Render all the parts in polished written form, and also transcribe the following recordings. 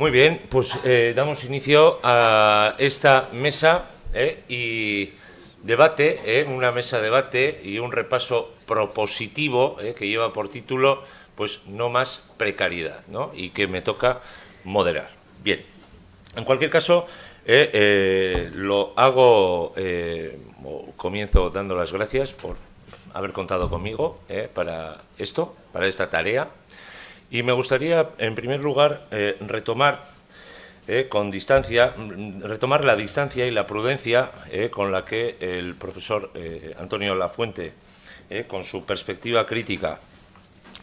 Muy bien, pues damos inicio a esta mesa y debate, una mesa debate y un repaso propositivo que lleva por título pues no más precariedad, ¿no? Y que me toca moderar. Bien, en cualquier caso lo hago, comienzo dando las gracias por haber contado conmigo para esto, para esta tarea. Y me gustaría, en primer lugar, retomar la distancia y la prudencia con la que el profesor Antonio Lafuente, con su perspectiva crítica,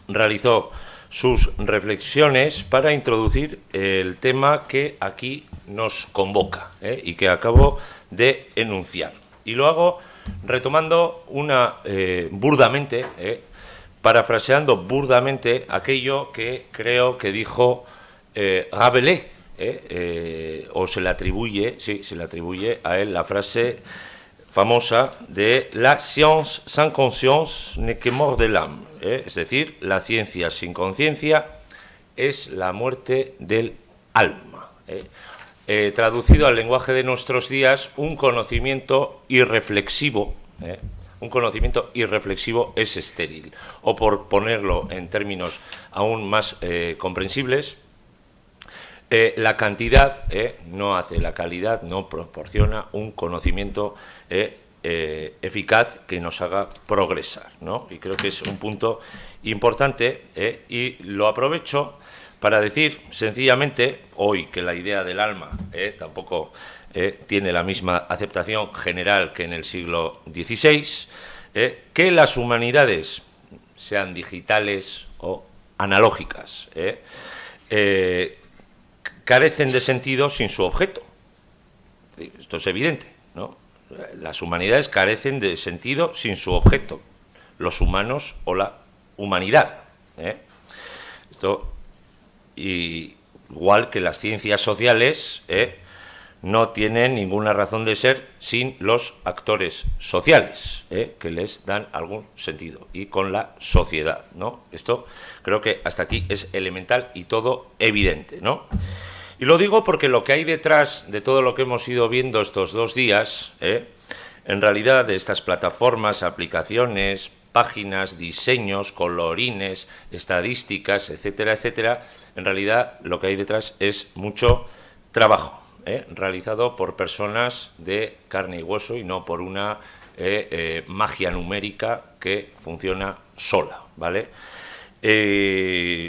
realizó sus reflexiones para introducir el tema que aquí nos convoca y que acabo de enunciar. Y lo hago retomando burdamente, parafraseando burdamente aquello que creo que dijo Rabelais, o se le atribuye a él la frase famosa de la science sans conscience n'est que mort de l'âme, es decir, la ciencia sin conciencia es la muerte del alma. Traducido al lenguaje de nuestros días, un conocimiento irreflexivo es estéril. O por ponerlo en términos aún más comprensibles, la cantidad no hace la calidad, no proporciona un conocimiento eficaz que nos haga progresar, ¿no? Y creo que es un punto importante y lo aprovecho para decir sencillamente, hoy que la idea del alma tampoco tiene la misma aceptación general que en el siglo XVI, que las humanidades, sean digitales o analógicas, carecen de sentido sin su objeto. Esto es evidente, ¿no? Las humanidades carecen de sentido sin su objeto, los humanos o la humanidad. Esto, igual que las ciencias sociales, no tienen ninguna razón de ser sin los actores sociales, que les dan algún sentido, y con la sociedad, ¿no? Esto creo que hasta aquí es elemental y todo evidente, ¿no? Y lo digo porque lo que hay detrás de todo lo que hemos ido viendo estos 2 días, en realidad de estas plataformas, aplicaciones, páginas, diseños, colorines, estadísticas, etcétera, etcétera, en realidad lo que hay detrás es mucho trabajo, realizado por personas de carne y hueso y no por una magia numérica que funciona sola, ¿vale?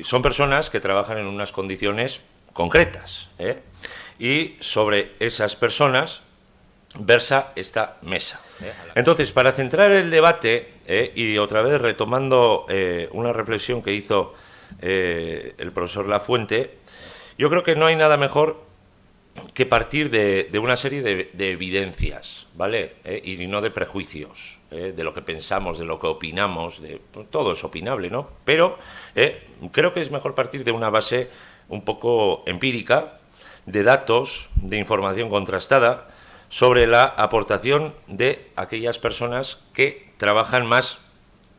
Son personas que trabajan en unas condiciones concretas, y sobre esas personas versa esta mesa. Entonces, para centrar el debate, y otra vez retomando una reflexión que hizo el profesor Lafuente, yo creo que no hay nada mejor que partir de una serie de evidencias, ¿vale? Y no de prejuicios, de lo que pensamos, de lo que opinamos, pues, todo es opinable, ¿no? Pero creo que es mejor partir de una base un poco empírica, de datos, de información contrastada, sobre la aportación de aquellas personas que trabajan más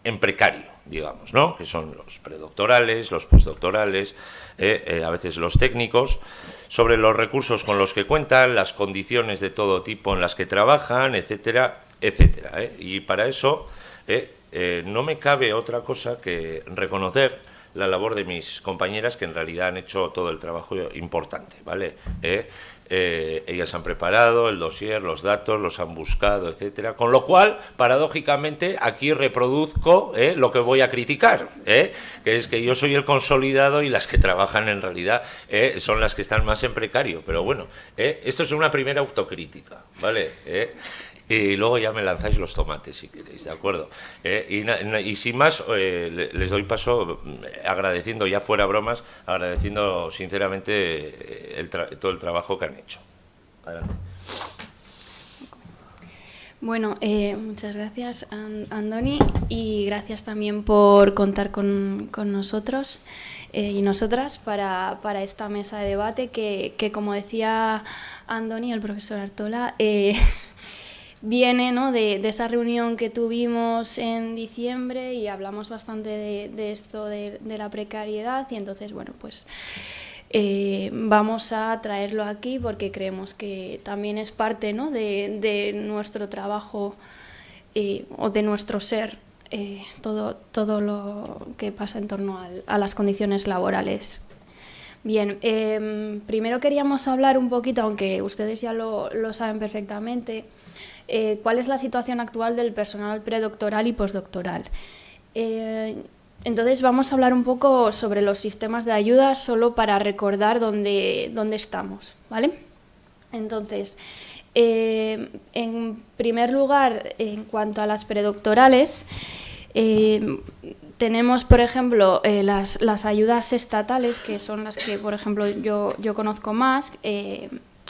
en precario, digamos, ¿no? Que son los predoctorales, los postdoctorales, a veces los técnicos, sobre los recursos con los que cuentan, las condiciones de todo tipo en las que trabajan, etcétera, etcétera. Y para eso no me cabe otra cosa que reconocer la labor de mis compañeras, que en realidad han hecho todo el trabajo importante, ¿vale? Ellas han preparado el dossier, los datos, los han buscado, etcétera. Con lo cual, paradójicamente, aquí reproduzco lo que voy a criticar, que es que yo soy el consolidado y las que trabajan en realidad son las que están más en precario. Pero bueno, esto es una primera autocrítica, ¿vale? Y luego ya me lanzáis los tomates, si queréis, ¿de acuerdo? Y sin más, les doy paso agradeciendo, ya fuera bromas, agradeciendo sinceramente todo el trabajo que han hecho. Adelante. Bueno, muchas gracias, Andoni, y gracias también por contar con nosotros y nosotras para esta mesa de debate que como decía Andoni, el profesor Artola, viene, ¿no?, de esa reunión que tuvimos en diciembre y hablamos bastante de esto de la precariedad, y entonces, bueno, pues vamos a traerlo aquí porque creemos que también es parte, ¿no?, de nuestro trabajo o de nuestro ser, todo lo que pasa en torno a las condiciones laborales. Bien, primero queríamos hablar un poquito, aunque ustedes ya lo saben perfectamente, cuál es la situación actual del personal predoctoral y postdoctoral. Entonces vamos a hablar un poco sobre los sistemas de ayuda solo para recordar dónde estamos, ¿vale? Entonces, en primer lugar, en cuanto a las predoctorales, tenemos, por ejemplo, las ayudas estatales, que son las que, por ejemplo, yo conozco más.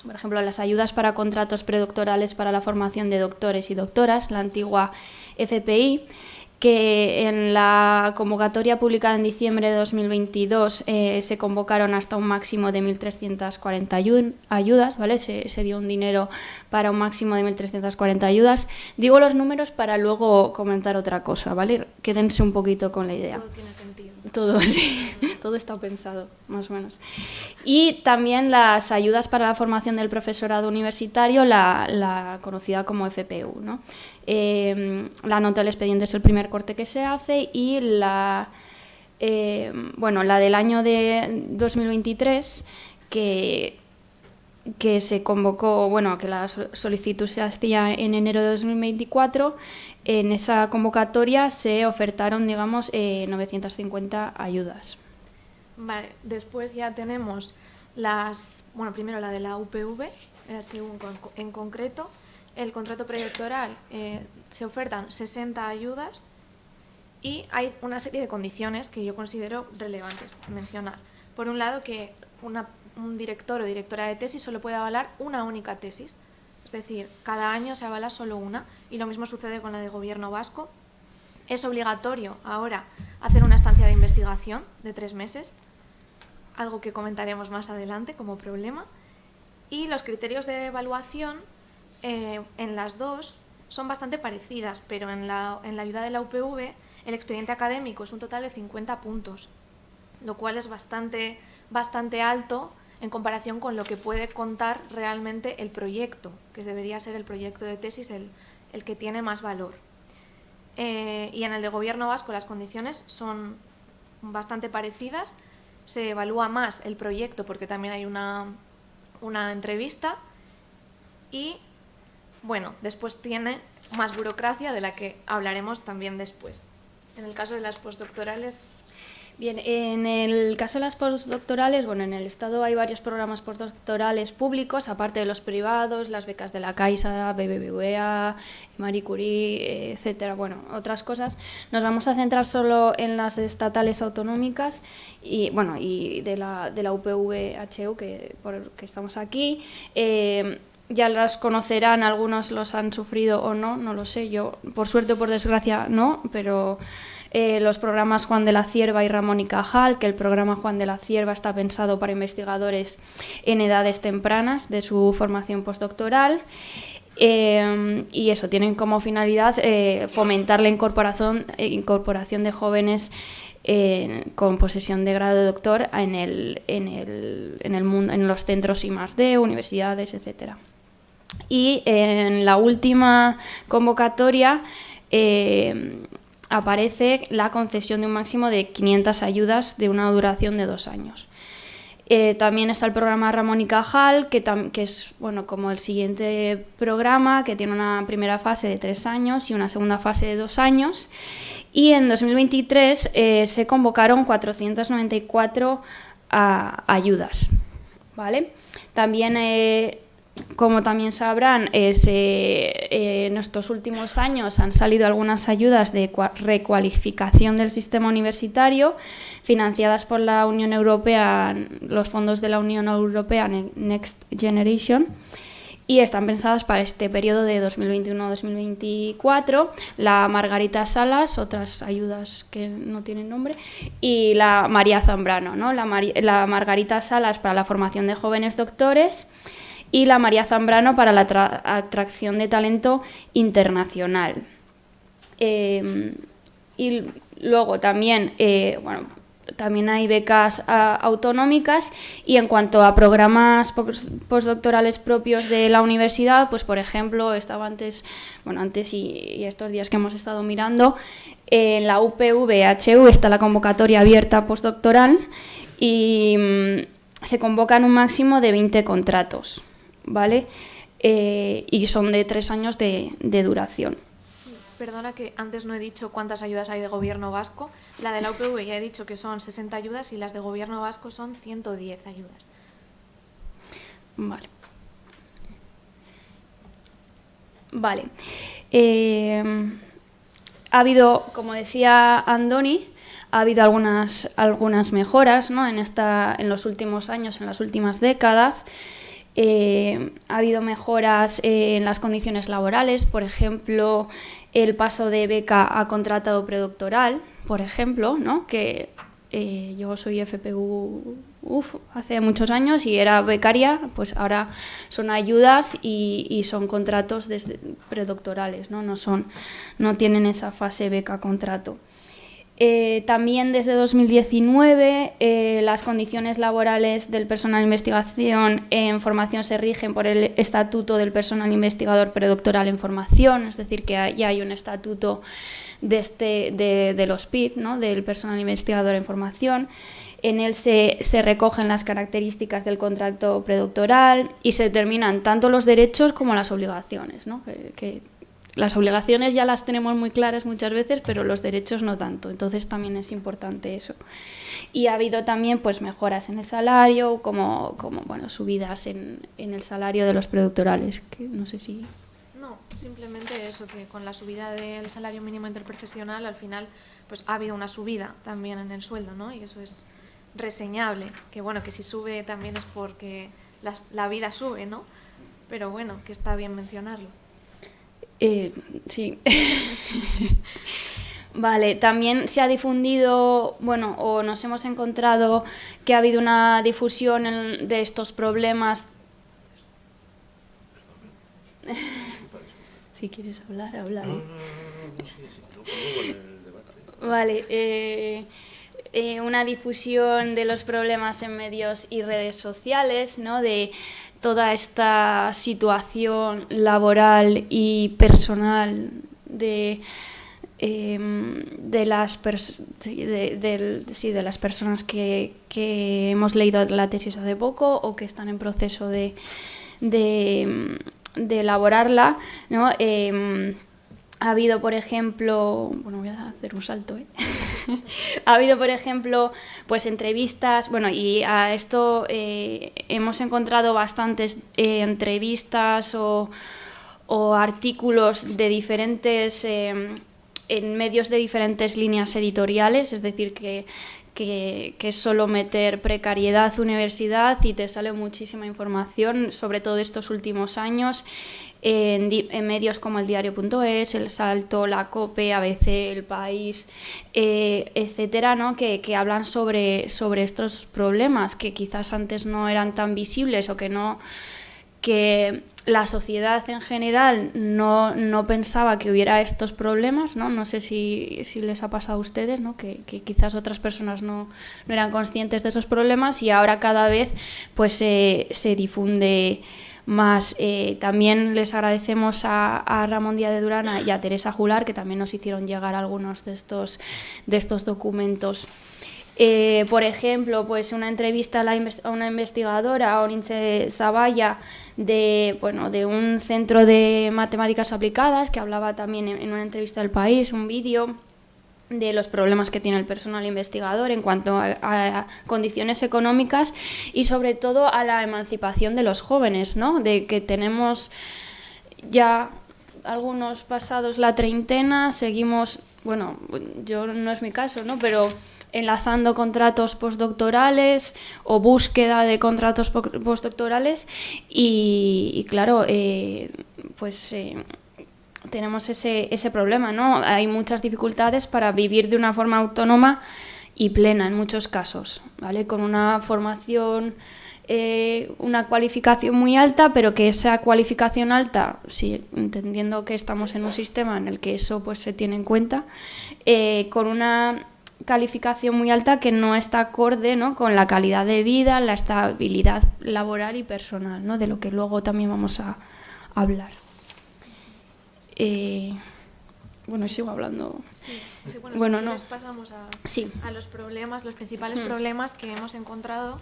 Por ejemplo, las ayudas para contratos predoctorales para la formación de doctores y doctoras, la antigua FPI, que en la convocatoria publicada en diciembre de 2022 se convocaron hasta un máximo de 1.340 ayudas, ¿vale? Se dio un dinero para un máximo de 1.340 ayudas. Digo los números para luego comentar otra cosa, ¿vale? Quédense un poquito con la idea. Todo tiene sentido. Todo, sí, todo está pensado, más o menos. Y también las ayudas para la formación del profesorado universitario, la conocida como FPU, ¿no? La nota del expediente es el primer corte que se hace y la del año de 2023 que se convocó, que la solicitud se hacía en enero de 2024, en esa convocatoria se ofertaron, digamos, 950 ayudas. Vale, después ya tenemos primero la de la UPV, el HU en concreto. El contrato predoctoral se ofertan 60 ayudas y hay una serie de condiciones que yo considero relevantes mencionar. Por un lado, que un director o directora de tesis solo puede avalar una única tesis, es decir, cada año se avala solo una, y lo mismo sucede con la de Gobierno vasco. Es obligatorio ahora hacer una estancia de investigación de 3 meses, algo que comentaremos más adelante como problema, y los criterios de evaluación en las dos son bastante parecidas, pero en la ayuda de la UPV el expediente académico es un total de 50 puntos, lo cual es bastante alto en comparación con lo que puede contar realmente el proyecto, que debería ser el proyecto de tesis el que tiene más valor. Y en el de Gobierno vasco las condiciones son bastante parecidas, se evalúa más el proyecto porque también hay una entrevista y, después tiene más burocracia de la que hablaremos también después. En el caso de las postdoctorales... Bien, en el caso de las postdoctorales, en el Estado hay varios programas postdoctorales públicos, aparte de los privados, las becas de la Caixa, BBVA, Marie Curie, etcétera, otras cosas. Nos vamos a centrar solo en las estatales autonómicas y de la UPV-HU, porque estamos aquí. Ya las conocerán, algunos los han sufrido o no lo sé, yo por suerte o por desgracia no, pero... los programas Juan de la Cierva y Ramón y Cajal, que el programa Juan de la Cierva está pensado para investigadores en edades tempranas de su formación postdoctoral, y eso, tienen como finalidad fomentar la incorporación de jóvenes con posesión de grado de doctor en el mundo, en los centros I+D, universidades, etcétera. Y en la última convocatoria aparece la concesión de un máximo de 500 ayudas de una duración de 2 años. También está el programa Ramón y Cajal, que es como el siguiente programa, que tiene una primera fase de 3 años y una segunda fase de 2 años. Y en 2023 se convocaron 494 ayudas, ¿vale? También... como también sabrán, en estos últimos años han salido algunas ayudas de recualificación del sistema universitario financiadas por la Unión Europea, los fondos de la Unión Europea Next Generation, y están pensadas para este periodo de 2021-2024. La Margarita Salas, otras ayudas que no tienen nombre, y la María Zambrano, ¿no? La Margarita Salas para la formación de jóvenes doctores y la María Zambrano para la atracción de talento internacional. Y luego también, también hay becas autonómicas, y en cuanto a programas postdoctorales propios de la universidad, pues por ejemplo, estaba antes y estos días que hemos estado mirando, en la UPV-HU está la convocatoria abierta postdoctoral y se convocan un máximo de 20 contratos, ¿vale? Y son de 3 años de duración. Perdona que antes no he dicho cuántas ayudas hay de gobierno vasco. La de la UPV ya he dicho que son 60 ayudas y las de gobierno vasco son 110 ayudas. Vale. Vale. Ha habido, como decía Andoni, ha habido algunas mejoras, ¿no? en los últimos años, en las últimas décadas. Ha habido mejoras en las condiciones laborales, por ejemplo, el paso de beca a contratado predoctoral, por ejemplo, ¿no? Que yo soy FPU hace muchos años y era becaria, pues ahora son ayudas y son contratos predoctorales, ¿no? No tienen esa fase beca-contrato. También desde 2019 las condiciones laborales del personal de investigación en formación se rigen por el Estatuto del Personal Investigador Predoctoral en Formación, es decir, que ya hay un estatuto de los PIF, ¿no? Del personal investigador en formación. En él se recogen las características del contrato predoctoral y se determinan tanto los derechos como las obligaciones, ¿no? Que las obligaciones ya las tenemos muy claras muchas veces, pero los derechos no tanto. Entonces también es importante eso. Y ha habido también pues mejoras en el salario, como subidas en el salario de los predoctorales, que no sé si... No, simplemente eso, que con la subida del salario mínimo interprofesional al final pues ha habido una subida también en el sueldo, ¿no? Y eso es reseñable, que bueno, que si sube también es porque la vida sube, ¿no? Pero bueno, que está bien mencionarlo. Sí. Vale, también se ha difundido, o nos hemos encontrado que ha habido una difusión de estos problemas. Si quieres hablar, habla. Vale, una difusión de los problemas en medios y redes sociales, ¿no? De toda esta situación laboral y personal de las personas que hemos leído la tesis hace poco o que están en proceso de elaborarla, ¿no? Ha habido, por ejemplo, voy a hacer un salto, Ha habido, por ejemplo, pues entrevistas, y a esto hemos encontrado bastantes entrevistas o artículos de diferentes, en medios de diferentes líneas editoriales, es decir, que es solo meter precariedad, universidad y te sale muchísima información, sobre todo estos últimos años, en medios como el Diario.es, El Salto, La COPE, ABC, El País, etcétera, ¿no? que hablan sobre estos problemas que quizás antes no eran tan visibles o que la sociedad en general no pensaba que hubiera estos problemas, ¿no? No sé si les ha pasado a ustedes, ¿no? Que quizás otras personas no eran conscientes de esos problemas y ahora cada vez pues se difunde más. También les agradecemos a Ramón Díaz de Durana y a Teresa Jular, que también nos hicieron llegar algunos de estos documentos. Por ejemplo, pues una entrevista a una investigadora, a Oninche Zaballa, de un centro de matemáticas aplicadas, que hablaba también en una entrevista del País, un vídeo de los problemas que tiene el personal investigador en cuanto a condiciones económicas y sobre todo a la emancipación de los jóvenes, ¿no? De que tenemos ya algunos pasados la treintena, seguimos, yo no es mi caso, ¿no? Pero enlazando contratos postdoctorales o búsqueda de contratos postdoctorales y claro, tenemos ese problema, ¿no? Hay muchas dificultades para vivir de una forma autónoma y plena en muchos casos, ¿vale? Con una formación, una cualificación muy alta, pero que esa cualificación alta, sí, entendiendo que estamos en un sistema en el que eso pues se tiene en cuenta, con una calificación muy alta que no está acorde, ¿no?, con la calidad de vida, la estabilidad laboral y personal, ¿no?, de lo que luego también vamos a hablar. Bueno, sigo hablando. Sí, bueno, si no. quieres pasamos Sí. a los problemas, los principales problemas que hemos encontrado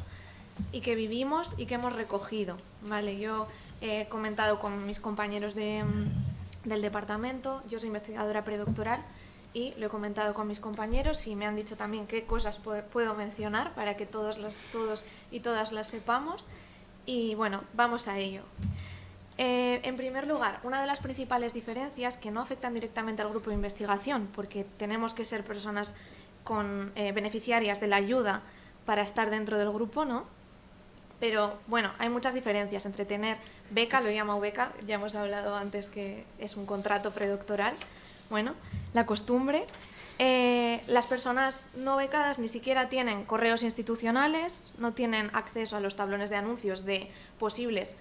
y que vivimos y que hemos recogido. Vale, yo he comentado con mis compañeros del departamento, yo soy investigadora predoctoral y lo he comentado con mis compañeros y me han dicho también qué cosas puedo mencionar para que todos y todas las sepamos. Y bueno, vamos a ello. En primer lugar, una de las principales diferencias que no afectan directamente al grupo de investigación, porque tenemos que ser personas beneficiarias de la ayuda para estar dentro del grupo, ¿no? Pero bueno, hay muchas diferencias entre tener beca, lo he llamado beca, ya hemos hablado antes que es un contrato predoctoral, bueno, la costumbre. Las personas no becadas ni siquiera tienen correos institucionales, no tienen acceso a los tablones de anuncios de posibles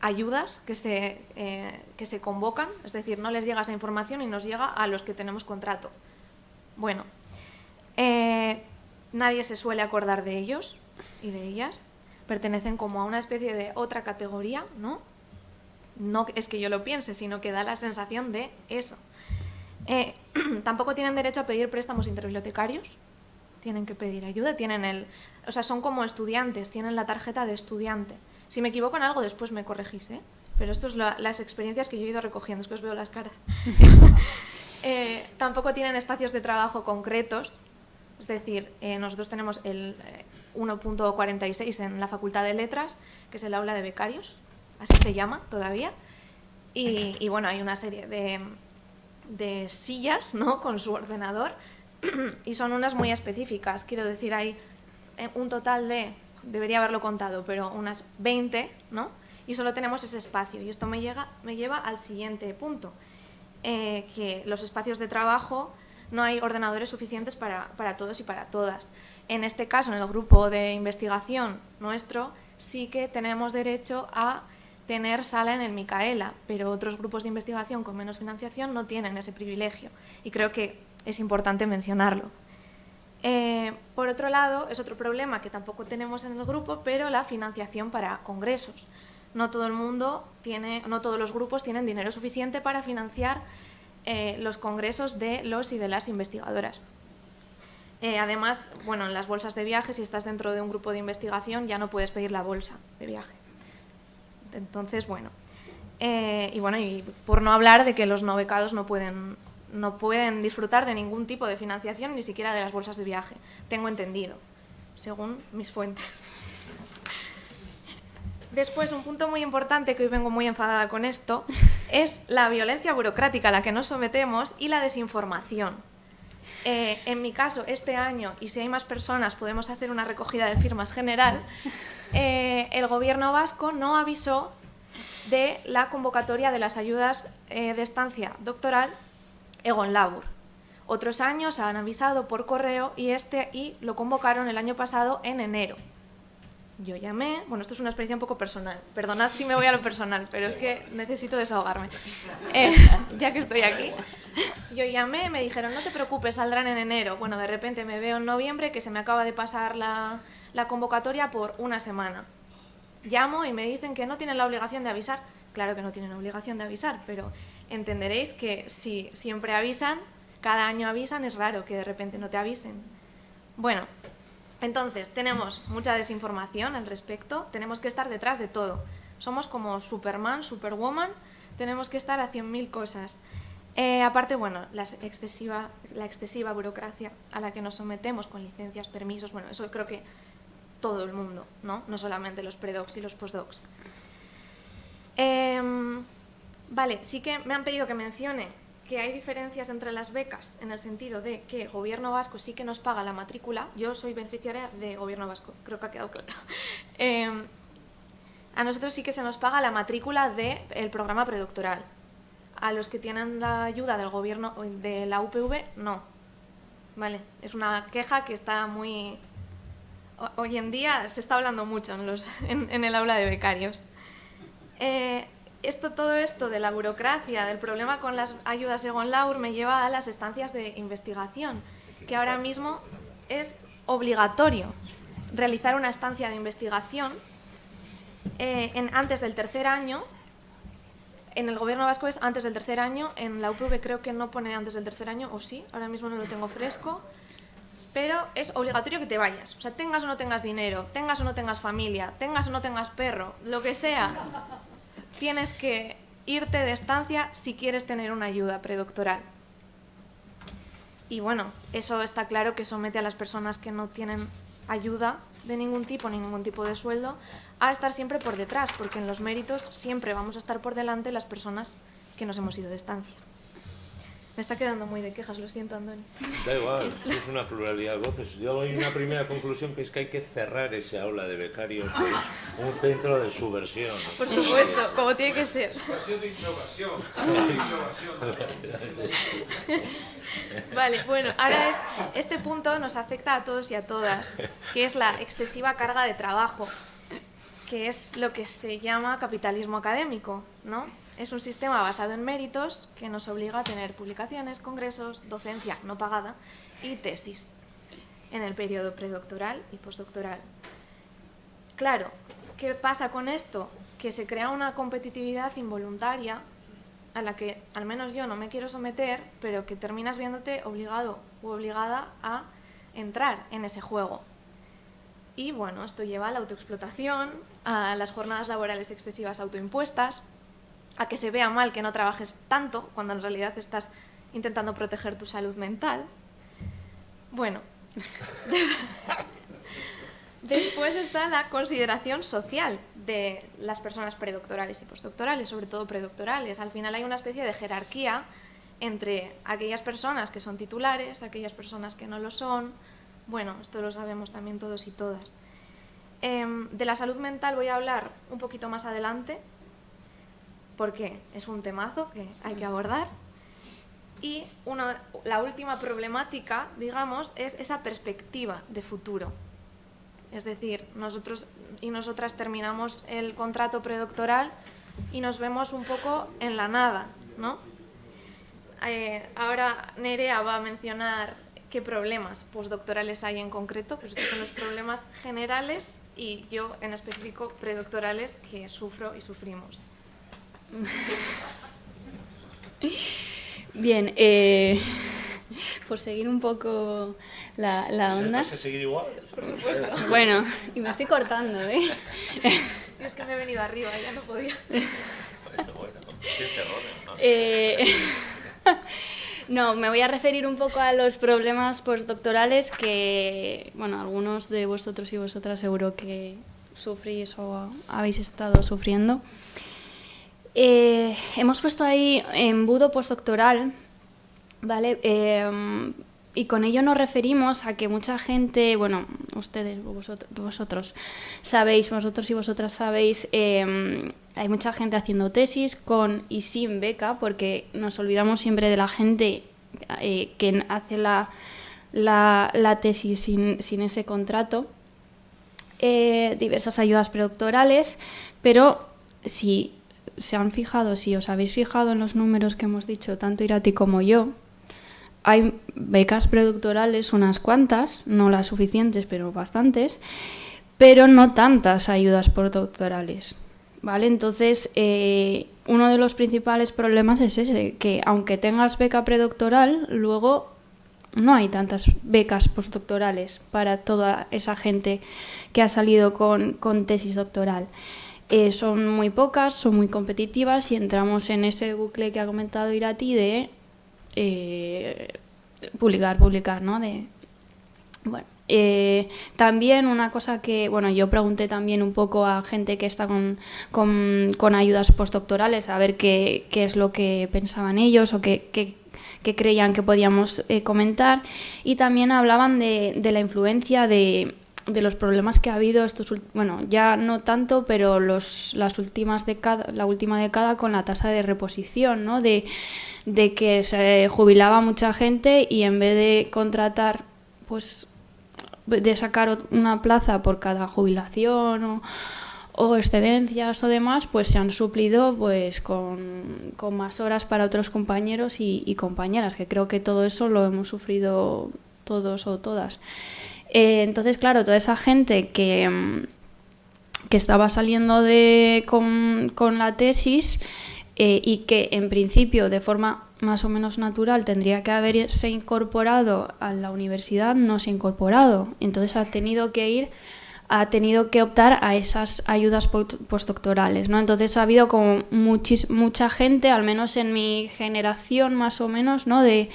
ayudas que se convocan, es decir, no les llega esa información y nos llega a los que tenemos contrato. Bueno, nadie se suele acordar de ellos y de ellas, pertenecen como a una especie de otra categoría, ¿no? No es que yo lo piense, sino que da la sensación de eso. Tampoco tienen derecho a pedir préstamos interbibliotecarios, tienen que pedir ayuda, son como estudiantes, tienen la tarjeta de estudiante. Si me equivoco en algo, después me corregís, ¿eh? Pero esto es las experiencias que yo he ido recogiendo, es que os veo las caras. Tampoco tienen espacios de trabajo concretos, es decir, nosotros tenemos el 1.46 en la Facultad de Letras, que es el aula de becarios, así se llama todavía, y bueno, hay una serie de sillas, ¿no?, con su ordenador, y son unas muy específicas, quiero decir, hay un total de... debería haberlo contado, pero unas 20, ¿no? Y solo tenemos ese espacio. Y esto me lleva al siguiente punto, que los espacios de trabajo no hay ordenadores suficientes para todos y para todas. En este caso, en el grupo de investigación nuestro, sí que tenemos derecho a tener sala en el Micaela, pero otros grupos de investigación con menos financiación no tienen ese privilegio. Y creo que es importante mencionarlo. Por otro lado, es otro problema que tampoco tenemos en el grupo, pero la financiación para congresos. No todo el mundo no todos los grupos tienen dinero suficiente para financiar los congresos de los y de las investigadoras. Además, bueno, en las bolsas de viaje, si estás dentro de un grupo de investigación, ya no puedes pedir la bolsa de viaje. Entonces, bueno, y por no hablar de que los no becados no pueden disfrutar de ningún tipo de financiación, ni siquiera de las bolsas de viaje, tengo entendido, según mis fuentes. Después, un punto muy importante, que hoy vengo muy enfadada con esto, es la violencia burocrática a la que nos sometemos y la desinformación. En mi caso, este año, y si hay más personas, podemos hacer una recogida de firmas general, el gobierno vasco no avisó de la convocatoria de las ayudas de estancia doctoral Egon Labur. Otros años han avisado por correo y lo convocaron el año pasado en enero. Yo llamé, bueno, esto es una experiencia un poco personal, perdonad si me voy a lo personal, pero es que necesito desahogarme, ya que estoy aquí. Yo llamé, me dijeron, no te preocupes, saldrán en enero. Bueno, de repente me veo en noviembre que se me acaba de pasar la convocatoria por una semana. Llamo y me dicen que no tienen la obligación de avisar. Claro que no tienen obligación de avisar, pero entenderéis que si siempre avisan, cada año avisan, es raro que de repente no te avisen. Bueno, entonces tenemos mucha desinformación al respecto, tenemos que estar detrás de todo. Somos como Superman, Superwoman, tenemos que estar a 100.000 cosas. Aparte, bueno, la excesiva burocracia a la que nos sometemos con licencias, permisos, bueno, eso creo que todo el mundo, ¿no? No solamente los predocs y los postdocs. Vale, sí que me han pedido que mencione que hay diferencias entre las becas en el sentido de que el gobierno vasco sí que nos paga la matrícula. Yo soy beneficiaria de gobierno vasco, creo que ha quedado claro. A nosotros sí que se nos paga la matrícula del programa predoctoral. A los que tienen la ayuda del gobierno de la UPV, no. Vale, es una queja que está muy... Hoy en día se está hablando mucho en el aula de becarios. Todo esto de la burocracia, del problema con las ayudas Egon Labur, me lleva a las estancias de investigación. que ahora mismo es obligatorio realizar una estancia de investigación antes del tercer año. En el gobierno vasco es antes del tercer año, en la UPV creo que no pone antes del tercer año, o sí, ahora mismo no lo tengo fresco, pero es obligatorio que te vayas. O sea, tengas o no tengas dinero, tengas o no tengas familia, tengas o no tengas perro, lo que sea, tienes que irte de estancia si quieres tener una ayuda predoctoral. Y bueno, eso está claro que somete a las personas que no tienen ayuda de ningún tipo, ni ningún tipo de sueldo, a estar siempre por detrás, porque en los méritos siempre vamos a estar por delante las personas que nos hemos ido de estancia. Me está quedando muy de quejas, lo siento, Andoni. Da igual, es una pluralidad de voces. Yo hay una primera conclusión que es que hay que cerrar ese aula de becarios, que es un centro de subversión. Por supuesto, como tiene que ser. Espacio de innovación. Vale, bueno, ahora este punto nos afecta a todos y a todas, que es la excesiva carga de trabajo, que es lo que se llama capitalismo académico, ¿no? Es un sistema basado en méritos que nos obliga a tener publicaciones, congresos, docencia no pagada y tesis en el periodo predoctoral y postdoctoral. Claro, ¿qué pasa con esto? Que se crea una competitividad involuntaria a la que al menos yo no me quiero someter, pero que terminas viéndote obligado u obligada a entrar en ese juego. Y bueno, esto lleva a la autoexplotación, a las jornadas laborales excesivas autoimpuestas, a que se vea mal que no trabajes tanto cuando en realidad estás intentando proteger tu salud mental. Bueno, después está la consideración social de las personas predoctorales y postdoctorales, sobre todo predoctorales. Al final hay una especie de jerarquía entre aquellas personas que son titulares, aquellas personas que no lo son. Bueno, esto lo sabemos también todos y todas. De la salud mental voy a hablar un poquito más adelante, porque es un temazo que hay que abordar. Y la última problemática, digamos, es esa perspectiva de futuro. Es decir, nosotros y nosotras terminamos el contrato predoctoral y nos vemos un poco en la nada, ¿no? Ahora Nerea va a mencionar qué problemas postdoctorales hay en concreto, pero estos son los problemas generales y yo en específico predoctorales que sufro y sufrimos. Bien, por seguir un poco la onda. ¿Vas a seguir igual? Por supuesto. Bueno, y me estoy cortando, ¿eh? Yo es que me he venido arriba, ya no podía. Bueno, qué terror, ¿no? No, me voy a referir un poco a los problemas postdoctorales que, bueno, algunos de vosotros y vosotras seguro que sufrís o habéis estado sufriendo. Hemos puesto ahí embudo postdoctoral, ¿vale? Y con ello nos referimos a que mucha gente, bueno, ustedes, vosotros sabéis, vosotros y vosotras sabéis, hay mucha gente haciendo tesis con y sin beca, porque nos olvidamos siempre de la gente que hace la tesis sin ese contrato, diversas ayudas predoctorales, pero si se han fijado, si os habéis fijado en los números que hemos dicho, tanto Irati como yo, hay becas predoctorales, unas cuantas, no las suficientes, pero bastantes, pero no tantas ayudas postdoctorales, ¿vale? Entonces, uno de los principales problemas es ese, que aunque tengas beca predoctoral, luego no hay tantas becas postdoctorales para toda esa gente que ha salido con tesis doctoral. Son muy pocas, son muy competitivas y entramos en ese bucle que ha comentado Irati de publicar, ¿no? Bueno, también una cosa que, bueno, yo pregunté también un poco a gente que está con ayudas postdoctorales a ver qué es lo que pensaban ellos o qué creían que podíamos comentar, y también hablaban de la influencia de los problemas que ha habido bueno, ya no tanto, pero la última década con la tasa de reposición, ¿no? De que se jubilaba mucha gente y en vez de contratar, pues de sacar una plaza por cada jubilación o excedencias o demás, pues se han suplido pues con más horas para otros compañeros y compañeras, que creo que todo eso lo hemos sufrido todos o todas. Entonces, claro, toda esa gente que estaba saliendo con la tesis y que en principio de forma más o menos natural tendría que haberse incorporado a la universidad, no se ha incorporado. Entonces ha tenido que optar a esas ayudas postdoctorales, ¿no? Entonces ha habido como mucha gente, al menos en mi generación más o menos, ¿no? de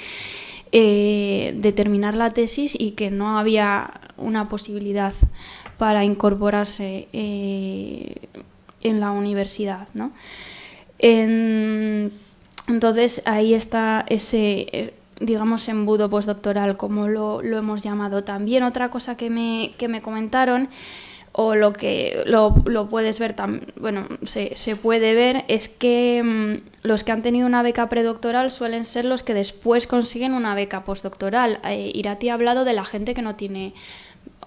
terminar la tesis y que no había una posibilidad para incorporarse en la universidad, ¿no? Entonces ahí está ese, digamos, embudo postdoctoral, como lo hemos llamado. También otra cosa que me comentaron, o lo que lo puedes ver, bueno, se puede ver, es que los que han tenido una beca predoctoral suelen ser los que después consiguen una beca postdoctoral. Irati ha hablado de la gente que no tiene,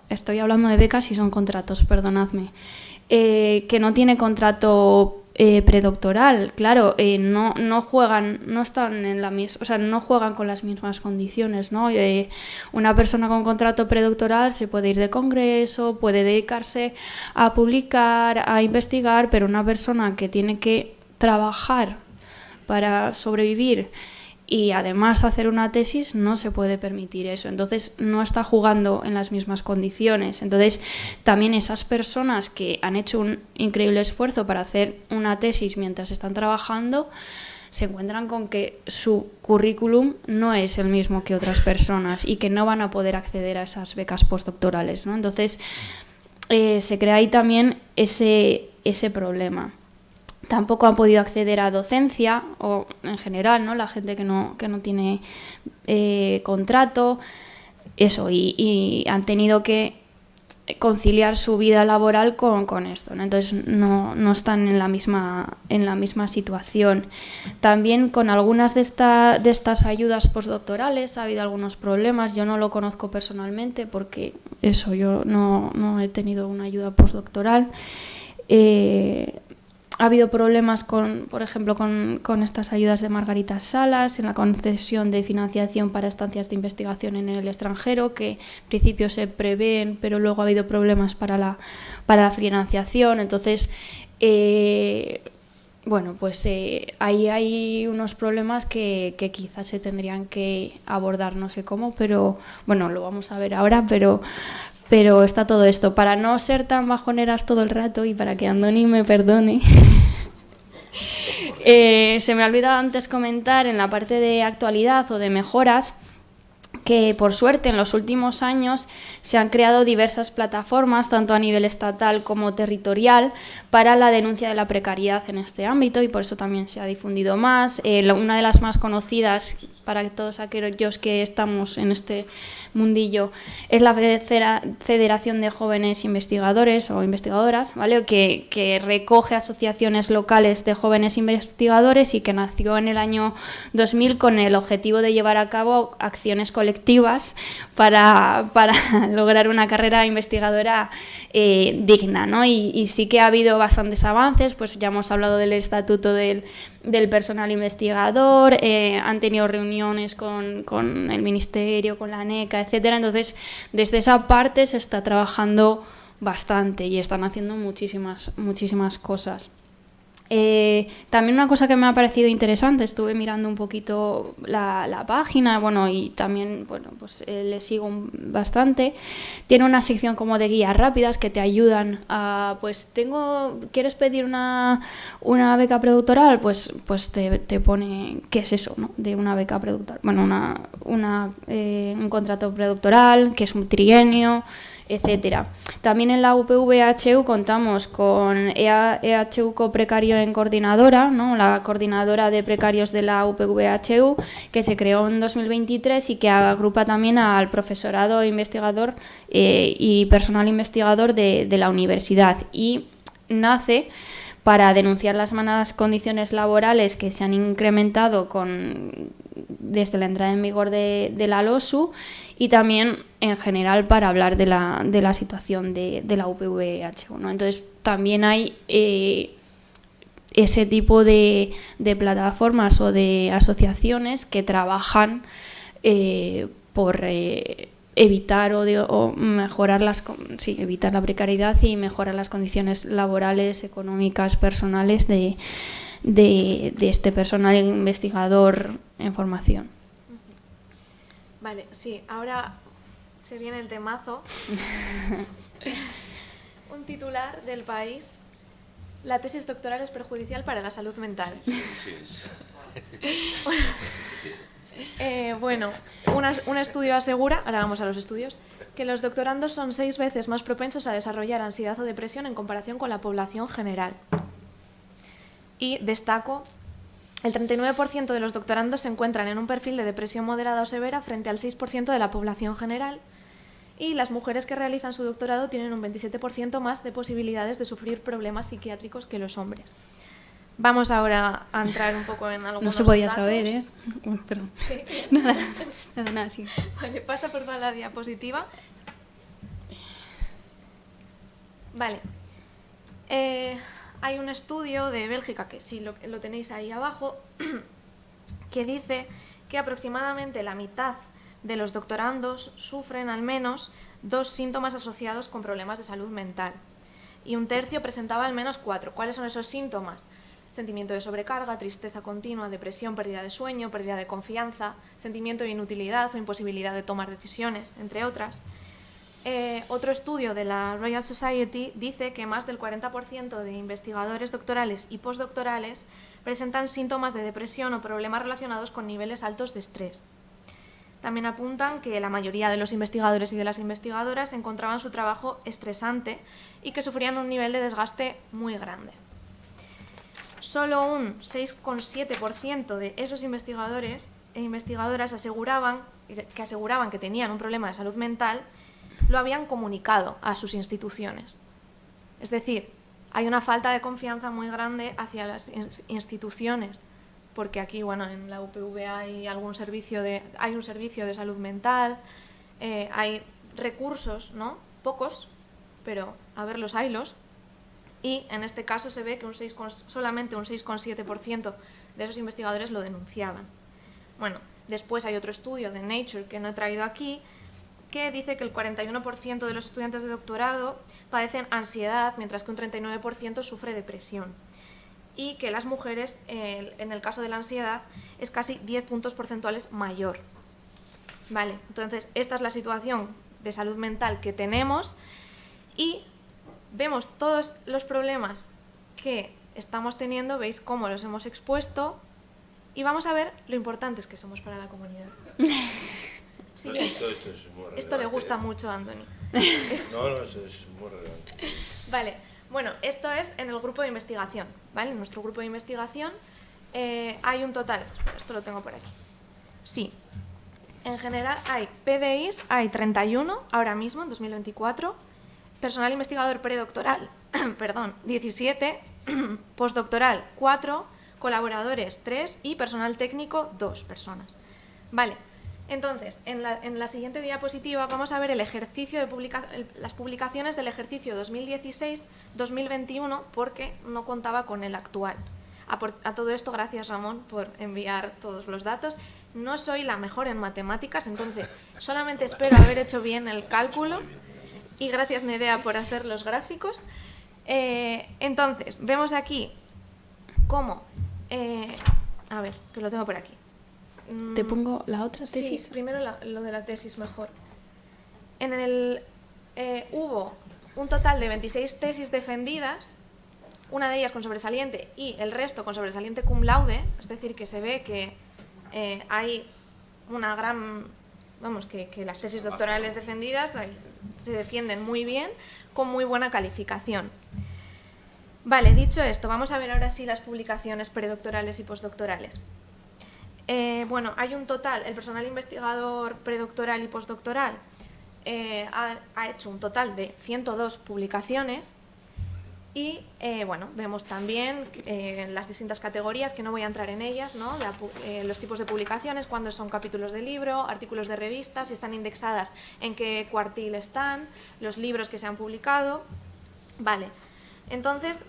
estoy hablando de becas y son contratos, perdonadme, que no tiene contrato predoctoral. Claro, no juegan, no están en la misma, o sea, no juegan con las mismas condiciones, ¿no? Una persona con contrato predoctoral se puede ir de congreso, puede dedicarse a publicar, a investigar, pero una persona que tiene que trabajar para sobrevivir y además hacer una tesis no se puede permitir eso. Entonces no está jugando en las mismas condiciones. Entonces también esas personas que han hecho un increíble esfuerzo para hacer una tesis mientras están trabajando se encuentran con que su currículum no es el mismo que otras personas y que no van a poder acceder a esas becas postdoctorales, ¿no? Entonces se crea ahí también ese problema. Tampoco han podido acceder a docencia, o en general, ¿no? La gente que no tiene contrato, eso, y han tenido que conciliar su vida laboral con esto, ¿no? Entonces no están en la misma situación. También con algunas de estas ayudas postdoctorales ha habido algunos problemas. Yo no lo conozco personalmente porque eso, yo no he tenido una ayuda postdoctoral. Ha habido problemas por ejemplo, con estas ayudas de Margarita Salas en la concesión de financiación para estancias de investigación en el extranjero, que en principio se prevén, pero luego ha habido problemas para la financiación. Entonces, bueno, pues ahí hay unos problemas que quizás se tendrían que abordar, no sé cómo, pero bueno, lo vamos a ver ahora, pero está todo esto. Para no ser tan bajoneras todo el rato y para que Andoni me perdone, se me ha olvidado antes comentar en la parte de actualidad o de mejoras que por suerte en los últimos años se han creado diversas plataformas, tanto a nivel estatal como territorial, para la denuncia de la precariedad en este ámbito, y por eso también se ha difundido más. Una de las más conocidas para todos aquellos que estamos en este mundillo es la Federación de Jóvenes Investigadores o Investigadoras, ¿vale? que recoge asociaciones locales de jóvenes investigadores y que nació en el año 2000 con el objetivo de llevar a cabo acciones colectivas para lograr una carrera investigadora digna, ¿no? Y sí que ha habido bastantes avances, pues ya hemos hablado del estatuto del personal investigador, han tenido reuniones con el Ministerio, con la ANECA, etcétera. Entonces, desde esa parte se está trabajando bastante y están haciendo muchísimas cosas. También una cosa que me ha parecido interesante, estuve mirando un poquito la página, bueno, y también, bueno, pues le sigo bastante. Tiene una sección como de guías rápidas que te ayudan a, pues ¿quieres pedir una beca predoctoral? Pues te pone qué es eso, ¿no? De una beca predoctoral. Bueno, un contrato predoctoral, que es un trienio, etcétera. También en la UPV-EHU contamos con EHU Coprecario en Coordinadora, ¿no? La coordinadora de precarios de la UPV-EHU, que se creó en 2023 y que agrupa también al profesorado investigador y personal investigador de la universidad, y nace para denunciar las malas condiciones laborales que se han incrementado desde la entrada en vigor de la LOSU, y también en general para hablar de la situación de la UPV-EHU, ¿no? Entonces también hay ese tipo de plataformas o de asociaciones que trabajan evitar o mejorar evitar la precariedad y mejorar las condiciones laborales, económicas, personales de este personal investigador en formación. Vale, sí, ahora se viene el temazo. Un titular del País: la tesis doctoral es perjudicial para la salud mental. Bueno, un estudio asegura, ahora vamos a los estudios, que los doctorandos son 6 veces más propensos a desarrollar ansiedad o depresión en comparación con la población general. Y destaco, el 39% de los doctorandos se encuentran en un perfil de depresión moderada o severa frente al 6% de la población general, y las mujeres que realizan su doctorado tienen un 27% más de posibilidades de sufrir problemas psiquiátricos que los hombres. Vamos ahora a entrar un poco en algunos No se podía datos. saber, ¿eh? Perdón. Nada, sí. Vale, pasa por la diapositiva. Vale. Hay un estudio de Bélgica, que sí lo tenéis ahí abajo, que dice que aproximadamente la mitad de los doctorandos sufren al menos 2 síntomas asociados con problemas de salud mental, y un tercio presentaba al menos 4. ¿Cuáles son esos síntomas? Sentimiento de sobrecarga, tristeza continua, depresión, pérdida de sueño, pérdida de confianza, sentimiento de inutilidad o imposibilidad de tomar decisiones, entre otras. Otro estudio de la Royal Society dice que más del 40% de investigadores doctorales y postdoctorales presentan síntomas de depresión o problemas relacionados con niveles altos de estrés. También apuntan que la mayoría de los investigadores y de las investigadoras encontraban su trabajo estresante y que sufrían un nivel de desgaste muy grande. Solo un 6,7% de esos investigadores e investigadoras aseguraban que tenían un problema de salud mental lo habían comunicado a sus instituciones. Es decir, hay una falta de confianza muy grande hacia las instituciones, porque aquí, bueno, en la UPV hay un servicio de salud mental, hay recursos, ¿no? Pocos, pero a verlos haylos. Y en este caso se ve que solamente un 6,7% de esos investigadores lo denunciaban. Bueno, después hay otro estudio de Nature que no he traído aquí, que dice que el 41% de los estudiantes de doctorado padecen ansiedad, mientras que un 39% sufre depresión. Y que las mujeres, en el caso de la ansiedad, es casi 10 puntos porcentuales mayor. Vale, entonces esta es la situación de salud mental que tenemos, y vemos todos los problemas que estamos teniendo, veis cómo los hemos expuesto, y vamos a ver lo importantes que somos para la comunidad. Sí, esto es muy relevante. Esto le gusta mucho a Andoni. No, eso es muy relevante. Vale, bueno, esto es en el grupo de investigación, ¿vale? En nuestro grupo de investigación hay un total, esto lo tengo por aquí. Sí, en general hay PDIs, hay 31 ahora mismo, en 2024, personal investigador predoctoral, 17, postdoctoral 4, colaboradores 3 y personal técnico 2 personas. Vale, entonces, en la siguiente diapositiva vamos a ver el ejercicio de las publicaciones del ejercicio 2016-2021, porque no contaba con el actual. A todo esto, gracias Ramón por enviar todos los datos. No soy la mejor en matemáticas, entonces solamente espero haber hecho bien el cálculo. Y gracias Nerea por hacer los gráficos. Entonces, vemos aquí cómo... a ver, que lo tengo por aquí. ¿Te pongo la otra tesis? Sí, primero lo de la tesis mejor. Hubo un total de 26 tesis defendidas, una de ellas con sobresaliente y el resto con sobresaliente cum laude, es decir, que se ve que hay una gran... Vamos, que las tesis doctorales defendidas se defienden muy bien, con muy buena calificación. Vale, dicho esto, vamos a ver ahora sí las publicaciones predoctorales y postdoctorales. Bueno, hay un total, el personal investigador predoctoral y postdoctoral ha hecho un total de 102 publicaciones y, bueno, vemos también las distintas categorías, que no voy a entrar en ellas, ¿no? Los tipos de publicaciones, cuándo son capítulos de libro, artículos de revistas, si están indexadas, en qué cuartil están, los libros que se han publicado. Vale, entonces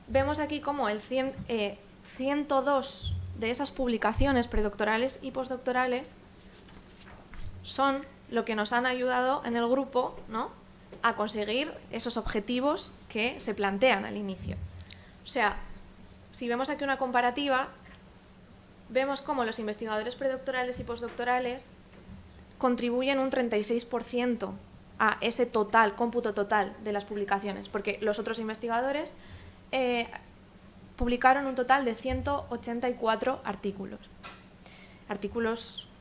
vemos aquí como 102 de esas publicaciones predoctorales y postdoctorales son lo que nos han ayudado en el grupo, ¿no?, a conseguir esos objetivos que se plantean al inicio. O sea, si vemos aquí una comparativa, vemos cómo los investigadores predoctorales y postdoctorales contribuyen un 36% a ese cómputo total de las publicaciones, porque los otros investigadores publicaron un total de 184 artículos,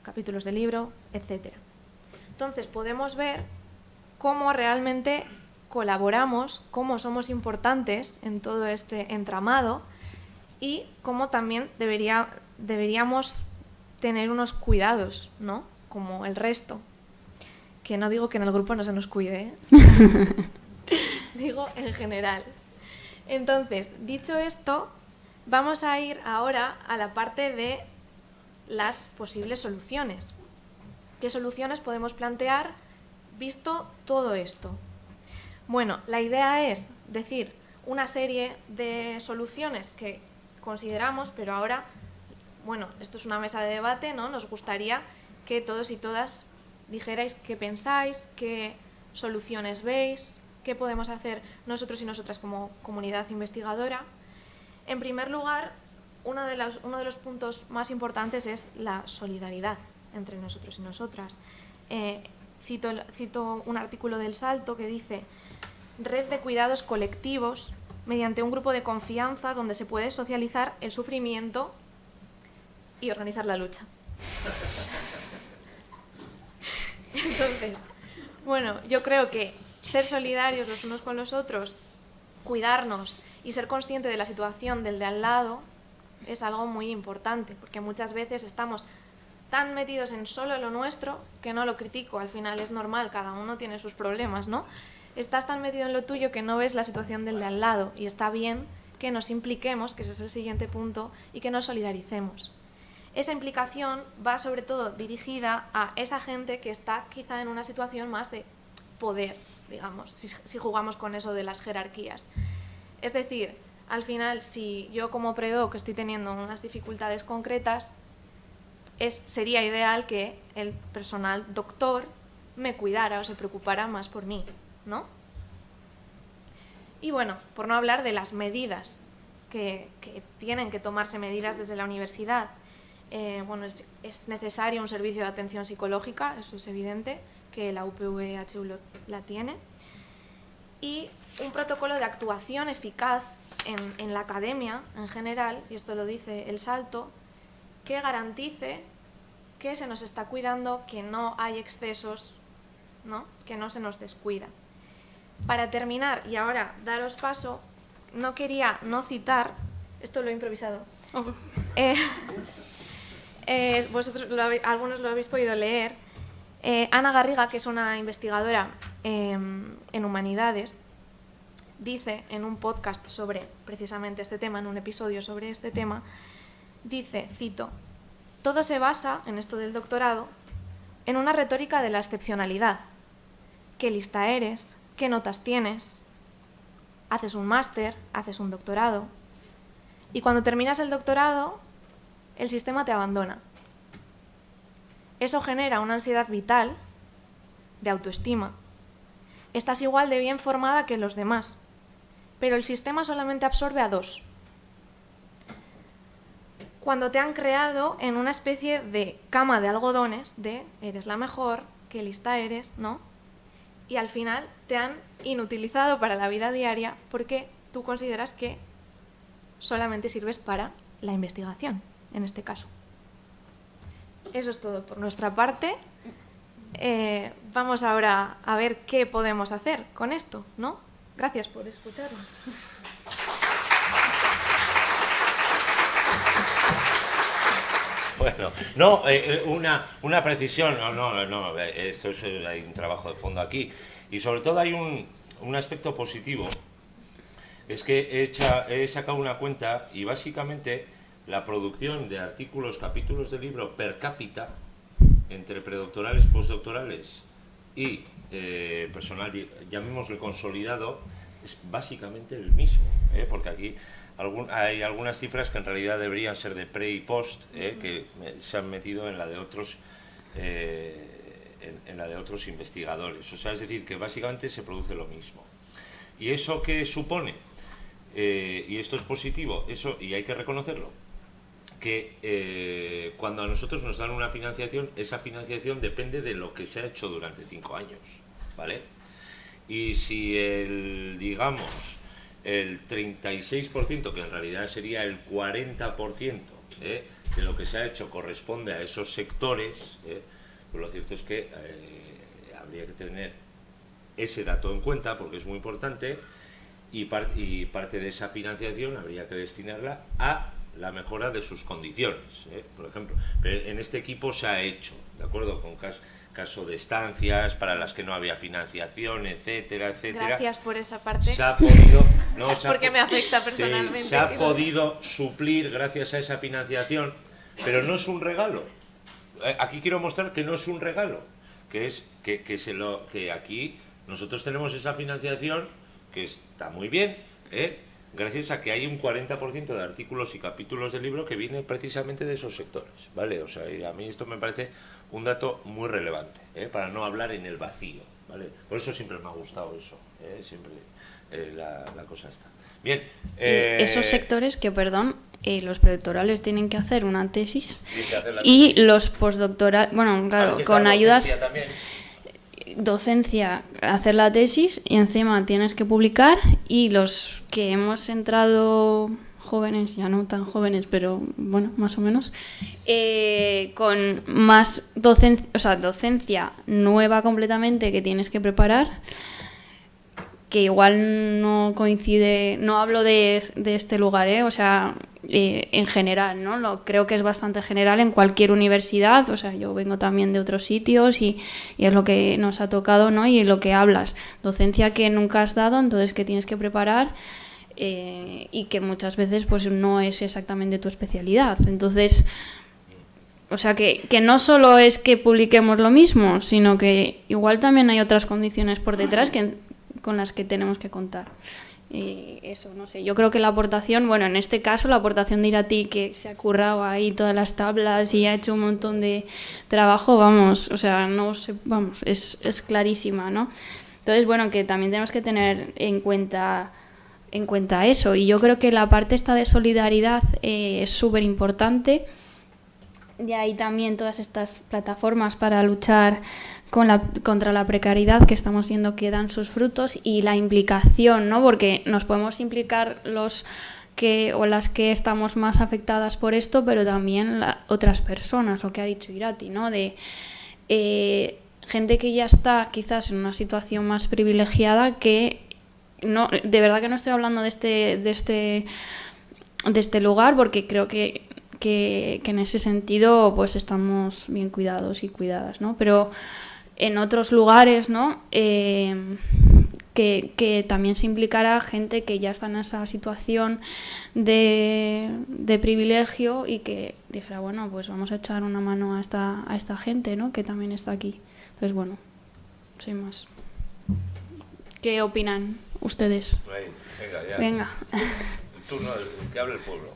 capítulos de libro, etc. Entonces podemos ver cómo realmente colaboramos, cómo somos importantes en todo este entramado y cómo también deberíamos tener unos cuidados, ¿no?, como el resto. Que no digo que en el grupo no se nos cuide, ¿eh? Digo en general. Entonces, dicho esto, vamos a ir ahora a la parte de las posibles soluciones. ¿Qué soluciones podemos plantear visto todo esto? Bueno, la idea es decir una serie de soluciones que consideramos, pero ahora, bueno, esto es una mesa de debate, ¿no? Nos gustaría que todos y todas dijerais qué pensáis, qué soluciones veis, qué podemos hacer nosotros y nosotras como comunidad investigadora. En primer lugar, uno de los puntos más importantes es la solidaridad entre nosotros y nosotras. Cito un artículo del Salto que dice: red de cuidados colectivos mediante un grupo de confianza donde se puede socializar el sufrimiento y organizar la lucha. Entonces, bueno, yo creo que ser solidarios los unos con los otros, cuidarnos y ser consciente de la situación del de al lado es algo muy importante, porque muchas veces estamos tan metidos en solo lo nuestro, que no lo critico, al final es normal, cada uno tiene sus problemas, ¿no? Estás tan metido en lo tuyo que no ves la situación del de al lado, y está bien que nos impliquemos, que ese es el siguiente punto, y que nos solidaricemos. Esa implicación va sobre todo dirigida a esa gente que está quizá en una situación más de poder, digamos, si jugamos con eso de las jerarquías. Es decir, al final, si yo como predoc estoy teniendo unas dificultades concretas, sería ideal que el personal doctor me cuidara o se preocupara más por mí, ¿no? Y bueno, por no hablar de las medidas, que tienen que tomarse medidas desde la universidad. Bueno, es necesario un servicio de atención psicológica, eso es evidente, que la UPV-HU la tiene, y un protocolo de actuación eficaz en la academia en general, y esto lo dice el Salto, que garantice que se nos está cuidando, que no hay excesos, ¿no?, que no se nos descuida. Para terminar, y ahora daros paso, no quería no citar, esto lo he improvisado, vosotros algunos lo habéis podido leer, Ana Garriga, que es una investigadora en humanidades, dice en un podcast sobre precisamente este tema, en un episodio sobre este tema, dice, cito: todo se basa, en esto del doctorado, en una retórica de la excepcionalidad. ¿Qué lista eres? ¿Qué notas tienes? Haces un máster, haces un doctorado, y cuando terminas el doctorado, el sistema te abandona. Eso genera una ansiedad vital, de autoestima. Estás igual de bien formada que los demás, pero el sistema solamente absorbe a 2. Cuando te han creado en una especie de cama de algodones, de eres la mejor, qué lista eres, ¿no? Y al final te han inutilizado para la vida diaria porque tú consideras que solamente sirves para la investigación, en este caso. Eso es todo por nuestra parte. Vamos ahora a ver qué podemos hacer con esto, ¿no? Gracias por escucharme. Bueno, no, una precisión, no, esto es, hay un trabajo de fondo aquí, y sobre todo hay un aspecto positivo, es que he sacado una cuenta y básicamente la producción de artículos, capítulos de libro per cápita, entre predoctorales, postdoctorales y personal, llamémosle consolidado, es básicamente el mismo, porque aquí hay algunas cifras que en realidad deberían ser de pre y post, que se han metido en la de otros en la de otros investigadores. O sea, es decir, que básicamente se produce lo mismo. ¿Y eso qué supone? Y esto es positivo, eso, y hay que reconocerlo, que cuando a nosotros nos dan una financiación, esa financiación depende de lo que se ha hecho durante 5 años, ¿vale? Y si digamos, el 36%, que en realidad sería el 40%, de lo que se ha hecho corresponde a esos sectores, pues lo cierto es que habría que tener ese dato en cuenta porque es muy importante, y parte de esa financiación habría que destinarla a la mejora de sus condiciones, por ejemplo. Pero en este equipo se ha hecho, ¿de acuerdo? Con caso de estancias para las que no había financiación, etcétera, etcétera. Gracias por esa parte. Se ha podido, porque me afecta personalmente. Se ha podido suplir gracias a esa financiación, pero no es un regalo. Aquí quiero mostrar que no es un regalo, que es que aquí nosotros tenemos esa financiación que está muy bien, gracias a que hay un 40% de artículos y capítulos del libro que viene precisamente de esos sectores, ¿vale? O sea, y a mí esto me parece un dato muy relevante, para no hablar en el vacío, ¿vale? Por eso siempre me ha gustado eso, siempre la cosa está. Bien. Esos sectores que, perdón, los predoctorales tienen que hacer una tesis y los postdoctorales, bueno, claro, con ayudas... También. Docencia, hacer la tesis y encima tienes que publicar, y los que hemos entrado jóvenes, ya no tan jóvenes, pero bueno, más o menos, con más docencia, o sea, docencia nueva completamente que tienes que preparar, que igual no coincide, no hablo de este lugar, o sea, en general, ¿no? Creo que es bastante general en cualquier universidad, o sea, yo vengo también de otros sitios y es lo que nos ha tocado, ¿no? Y lo que hablas, docencia que nunca has dado, entonces que tienes que preparar, y que muchas veces pues no es exactamente tu especialidad, entonces... O sea, que no solo es que publiquemos lo mismo, sino que igual también hay otras condiciones por detrás con las que tenemos que contar. Eso, no sé, yo creo que la aportación, bueno, en este caso la aportación de Irati, que se ha currado ahí todas las tablas y ha hecho un montón de trabajo, vamos, o sea, no sé, vamos, es clarísima, ¿no? Entonces, bueno, que también tenemos que tener en cuenta eso, y yo creo que la parte esta de solidaridad es súper importante. De ahí también todas estas plataformas para luchar contra la precariedad, que estamos viendo que dan sus frutos, y la implicación, ¿no? Porque nos podemos implicar las que estamos más afectadas por esto, pero también otras personas, lo que ha dicho Irati, ¿no? De gente que ya está quizás en una situación más privilegiada, que no, de verdad que no estoy hablando de este lugar, porque creo que en ese sentido pues estamos bien cuidados y cuidadas, ¿no? Pero en otros lugares, ¿no? Que también se implicará gente que ya está en esa situación de privilegio, y que dijera, bueno, pues vamos a echar una mano a esta gente, ¿no? Que también está aquí. Entonces, bueno, sin más. ¿Qué opinan ustedes? Venga, ya. Venga. El turno que hable el pueblo.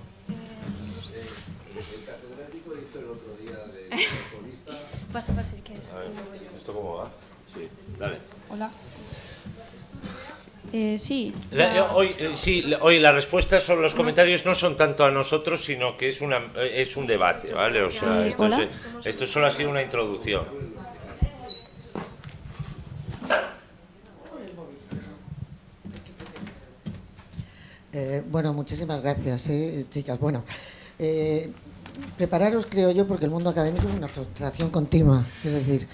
El catedrático hizo el otro día de telefonista. Pasa si quieres. A ver, ¿esto cómo va? Sí, dale. Hola. Sí. Hoy las respuestas sobre los comentarios no son tanto a nosotros, sino que es un debate, ¿vale? O sea, esto solo ha sido una introducción. Bueno, muchísimas gracias, chicas. Bueno, prepararos, creo yo, porque el mundo académico es una frustración continua. Es decir,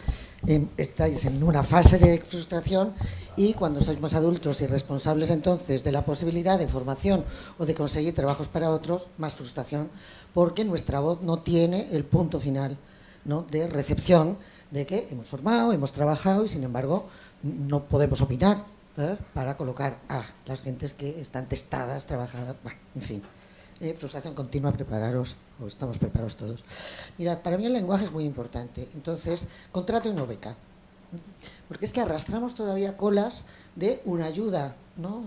estáis en una fase de frustración, y cuando sois más adultos y responsables entonces de la posibilidad de formación o de conseguir trabajos para otros, más frustración, porque nuestra voz no tiene el punto final, ¿no?, de recepción de que hemos formado, hemos trabajado y sin embargo no podemos opinar para colocar a las gentes que están testadas, trabajadas, bueno, en fin. Frustración continua, prepararos, o estamos preparados todos. Mirad, para mí el lenguaje es muy importante. Entonces, contrato y no beca. Porque es que arrastramos todavía colas de una ayuda, ¿no?,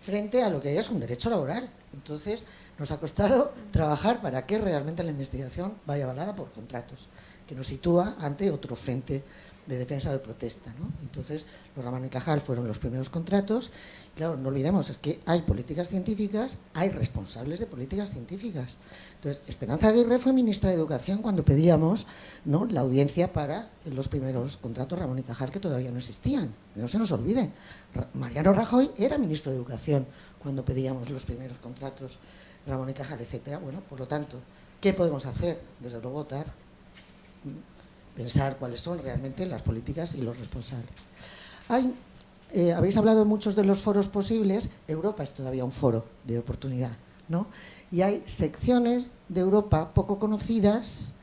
frente a lo que es un derecho laboral. Entonces, nos ha costado trabajar para que realmente la investigación vaya avalada por contratos, que nos sitúa ante otro frente de defensa de protesta, ¿no? Entonces, los Ramón y Cajal fueron los primeros contratos. Claro, no olvidemos, es que hay políticas científicas, hay responsables de políticas científicas. Entonces, Esperanza Aguirre fue ministra de Educación cuando pedíamos, ¿no?, la audiencia para los primeros contratos Ramón y Cajal, que todavía no existían. No se nos olvide. Mariano Rajoy era ministro de Educación cuando pedíamos los primeros contratos Ramón y Cajal, etcétera. Bueno, por lo tanto, ¿qué podemos hacer? Desde luego, votar, pensar cuáles son realmente las políticas y los responsables. Habéis hablado de muchos de los foros posibles. Europa es todavía un foro de oportunidad, ¿no? Y hay secciones de Europa poco conocidas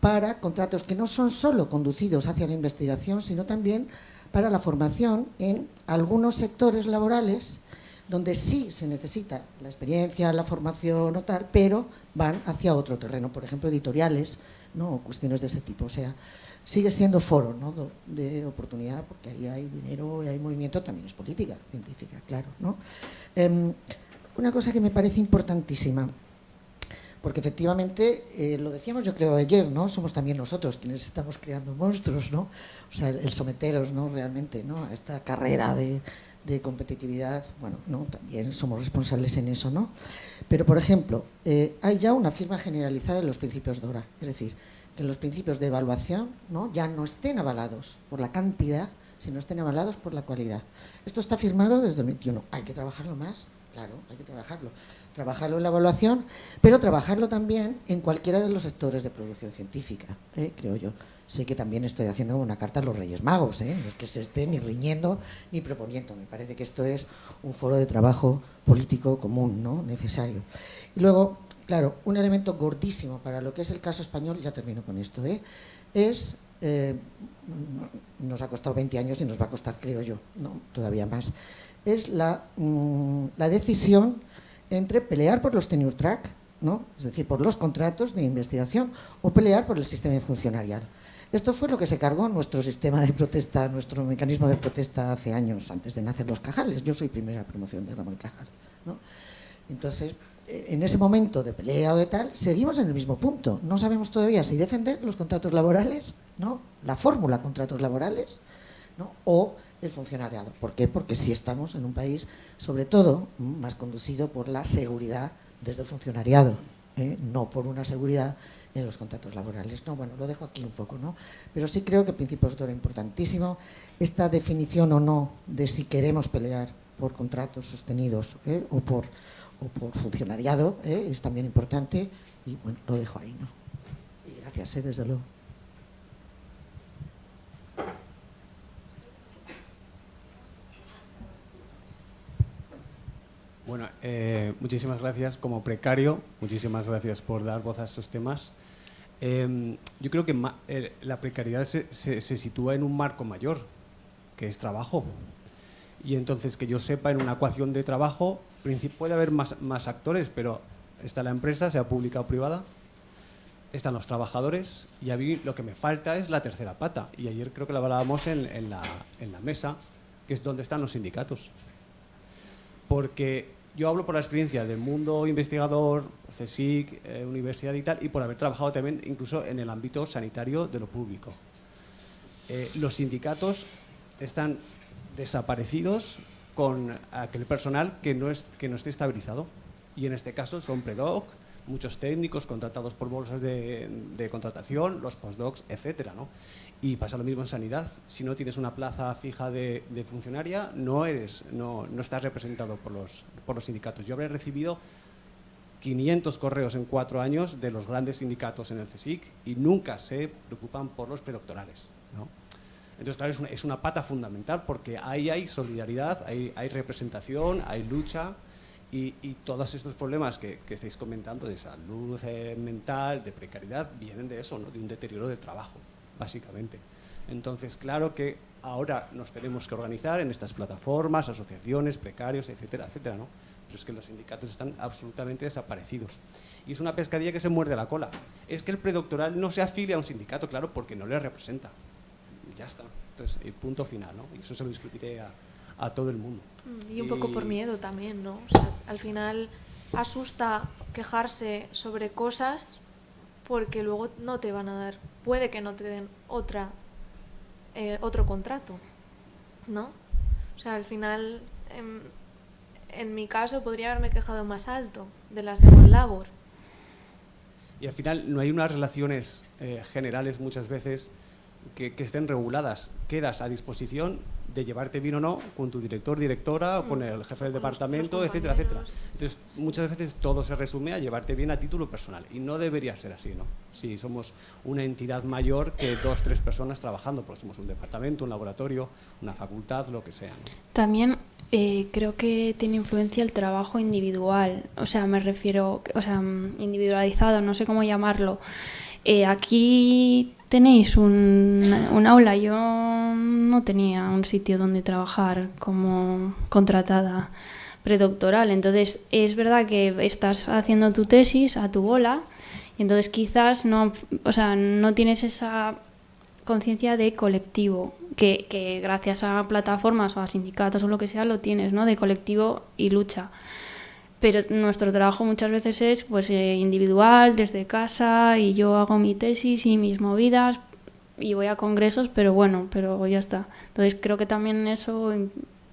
para contratos que no son solo conducidos hacia la investigación, sino también para la formación en algunos sectores laborales donde sí se necesita la experiencia, la formación o tal, pero van hacia otro terreno, por ejemplo, editoriales, ¿no?, o cuestiones de ese tipo. O sea, sigue siendo foro, ¿no?, de oportunidad, porque ahí hay dinero y hay movimiento, también es política científica, claro, ¿no? Una cosa que me parece importantísima, porque efectivamente, lo decíamos yo creo ayer, ¿no?, somos también nosotros quienes estamos creando monstruos, ¿no? O sea, el someteros, ¿no?, realmente, ¿no?, a esta carrera de competitividad, bueno, no, también somos responsables en eso, ¿no? Pero, por ejemplo, hay ya una firma generalizada de los principios DORA, es decir, que los principios de evaluación, ¿no?, ya no estén avalados por la cantidad, sino estén avalados por la cualidad. Esto está firmado desde el 21. Hay que trabajarlo más, claro, hay que trabajarlo en la evaluación, pero trabajarlo también en cualquiera de los sectores de producción científica, creo yo. Sé que también estoy haciendo una carta a los Reyes Magos, no es que se esté ni riñendo ni proponiendo. Me parece que esto es un foro de trabajo político común, ¿no?, necesario. Y luego, claro, un elemento gordísimo para lo que es el caso español, ya termino con esto, es, nos ha costado 20 años y nos va a costar, creo yo, ¿no?, todavía más, es la decisión entre pelear por los tenure track, ¿no?, es decir, por los contratos de investigación, o pelear por el sistema funcionarial. Esto fue lo que se cargó nuestro sistema de protesta, nuestro mecanismo de protesta hace años, antes de nacer los Cajales. Yo soy primera promoción de Ramón y Cajal, ¿no? Entonces, en ese momento de pelea o de tal, seguimos en el mismo punto. No sabemos todavía si defender los contratos laborales, ¿no?, la fórmula contratos laborales, ¿no?, o el funcionariado. ¿Por qué? Porque sí estamos en un país, sobre todo, más conducido por la seguridad desde el funcionariado, no por una seguridad en los contratos laborales. No, bueno, lo dejo aquí un poco, ¿no? Pero sí creo que principios DORA importantísimo. Esta definición o no de si queremos pelear por contratos sostenidos o por funcionariado es también importante, y bueno, lo dejo ahí, ¿no? Y gracias, desde luego. Bueno, muchísimas gracias como precario, muchísimas gracias por dar voz a estos temas. Yo creo que la precariedad se sitúa en un marco mayor, que es trabajo. Y entonces, que yo sepa, en una ecuación de trabajo puede haber más actores, pero está la empresa, sea pública o privada, están los trabajadores, y a mí lo que me falta es la tercera pata. Y ayer creo que la hablábamos en la mesa, que es donde están los sindicatos. Porque yo hablo por la experiencia del mundo investigador, CSIC, universidad y tal, y por haber trabajado también incluso en el ámbito sanitario de lo público. Los sindicatos están desaparecidos con aquel personal que no esté estabilizado. Y en este caso son predoc, muchos técnicos contratados por bolsas de contratación, los postdocs, etcétera, ¿no? Y pasa lo mismo en sanidad. Si no tienes una plaza fija de funcionaria, no estás representado por los sindicatos. Yo habré recibido 500 correos en 4 años de los grandes sindicatos en el CSIC y nunca se preocupan por los predoctorales, ¿no? Entonces, claro, es una pata fundamental, porque ahí hay solidaridad, hay representación, hay lucha, y todos estos problemas que estáis comentando de salud mental, de precariedad, vienen de eso, ¿no?, de un deterioro del trabajo, básicamente. Entonces, claro que ahora nos tenemos que organizar en estas plataformas, asociaciones, precarios, etcétera, etcétera, ¿no? Pero es que los sindicatos están absolutamente desaparecidos. Y es una pescadilla que se muerde la cola. Es que el predoctoral no se afilia a un sindicato, claro, porque no le representa. Ya está. Entonces, el punto final, ¿no? Y eso se lo discutiré a todo el mundo. Y un poco por miedo también, ¿no? O sea, al final asusta quejarse sobre cosas porque luego no te van a dar, puede que no te den otro contrato, ¿no? O sea, al final, en mi caso, podría haberme quejado más alto de las de Labor. Y al final no hay unas relaciones generales muchas veces que estén reguladas. Quedas a disposición de llevarte bien o no con tu director, directora, o con el jefe del departamento, los etcétera, etcétera. compañeros. Entonces, muchas veces todo se resume a llevarte bien a título personal. Y no debería ser así, ¿no? Si somos una entidad mayor que 2, 3 personas trabajando, pues somos un departamento, un laboratorio, una facultad, lo que sea, ¿no? También creo que tiene influencia el trabajo individual, o sea, me refiero, o sea, individualizado, no sé cómo llamarlo. Aquí tenéis un aula, yo no tenía un sitio donde trabajar como contratada predoctoral, entonces es verdad que estás haciendo tu tesis a tu bola y entonces quizás no, o sea, no tienes esa conciencia de colectivo, que gracias a plataformas o a sindicatos o lo que sea lo tienes, ¿no? De colectivo y lucha. Pero nuestro trabajo muchas veces es pues individual, desde casa, y yo hago mi tesis y mis movidas y voy a congresos, pero bueno, pero ya está. Entonces creo que también eso,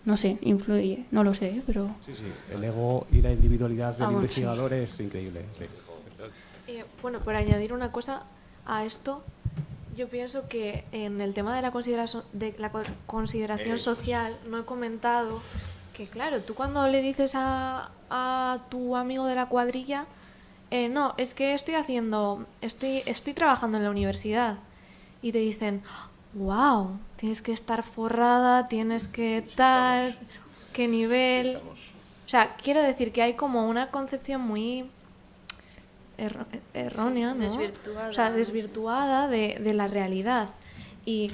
no sé, influye, no lo sé, pero... Sí, sí, el ego y la individualidad del bueno, investigador es increíble, sí. Bueno, por añadir una cosa a esto, yo pienso que en el tema de la consideración social no he comentado que, claro, tú cuando le dices a tu amigo de la cuadrilla, no, es que estoy trabajando en la universidad, y te dicen, wow, tienes que estar forrada, tienes que tal, qué nivel. O sea, quiero decir que hay como una concepción muy errónea, Sí, ¿no? desvirtuada. O sea, desvirtuada de la realidad. Y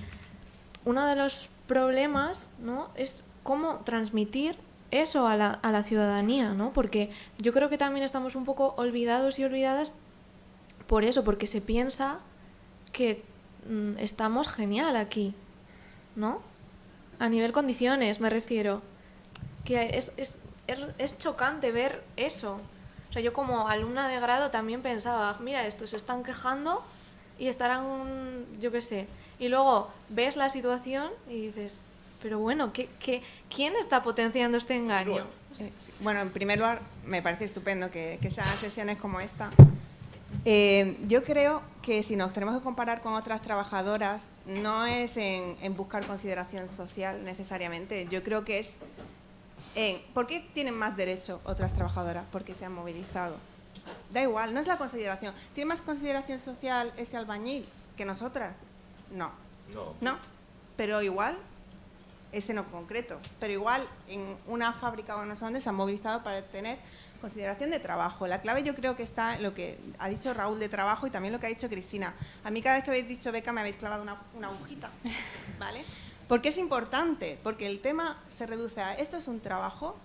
uno de los problemas, ¿no?, es cómo transmitir eso a la ciudadanía, ¿no? Porque yo creo que también estamos un poco olvidados y olvidadas por eso, porque se piensa que estamos genial aquí, ¿no? A nivel condiciones, me refiero. Que es chocante ver eso. O sea, yo como alumna de grado también pensaba, mira, estos se están quejando y estarán, yo qué sé. Y luego ves la situación y dices, pero bueno, ¿quién está potenciando este engaño? Bueno, en primer lugar, me parece estupendo que se hagan sesiones como esta. Yo creo que si nos tenemos que comparar con otras trabajadoras, no es en buscar consideración social necesariamente. Yo creo que es ¿por qué tienen más derecho otras trabajadoras? Porque se han movilizado. Da igual, no es la consideración. ¿Tiene más consideración social ese albañil que nosotras? No. No, pero igual, ese no concreto, pero igual en una fábrica o no sé dónde se han movilizado para tener consideración de trabajo. La clave yo creo que está en lo que ha dicho Raúl de trabajo y también lo que ha dicho Cristina. A mí cada vez que habéis dicho beca me habéis clavado una agujita, ¿vale? Porque es importante, porque el tema se reduce a esto es un trabajo,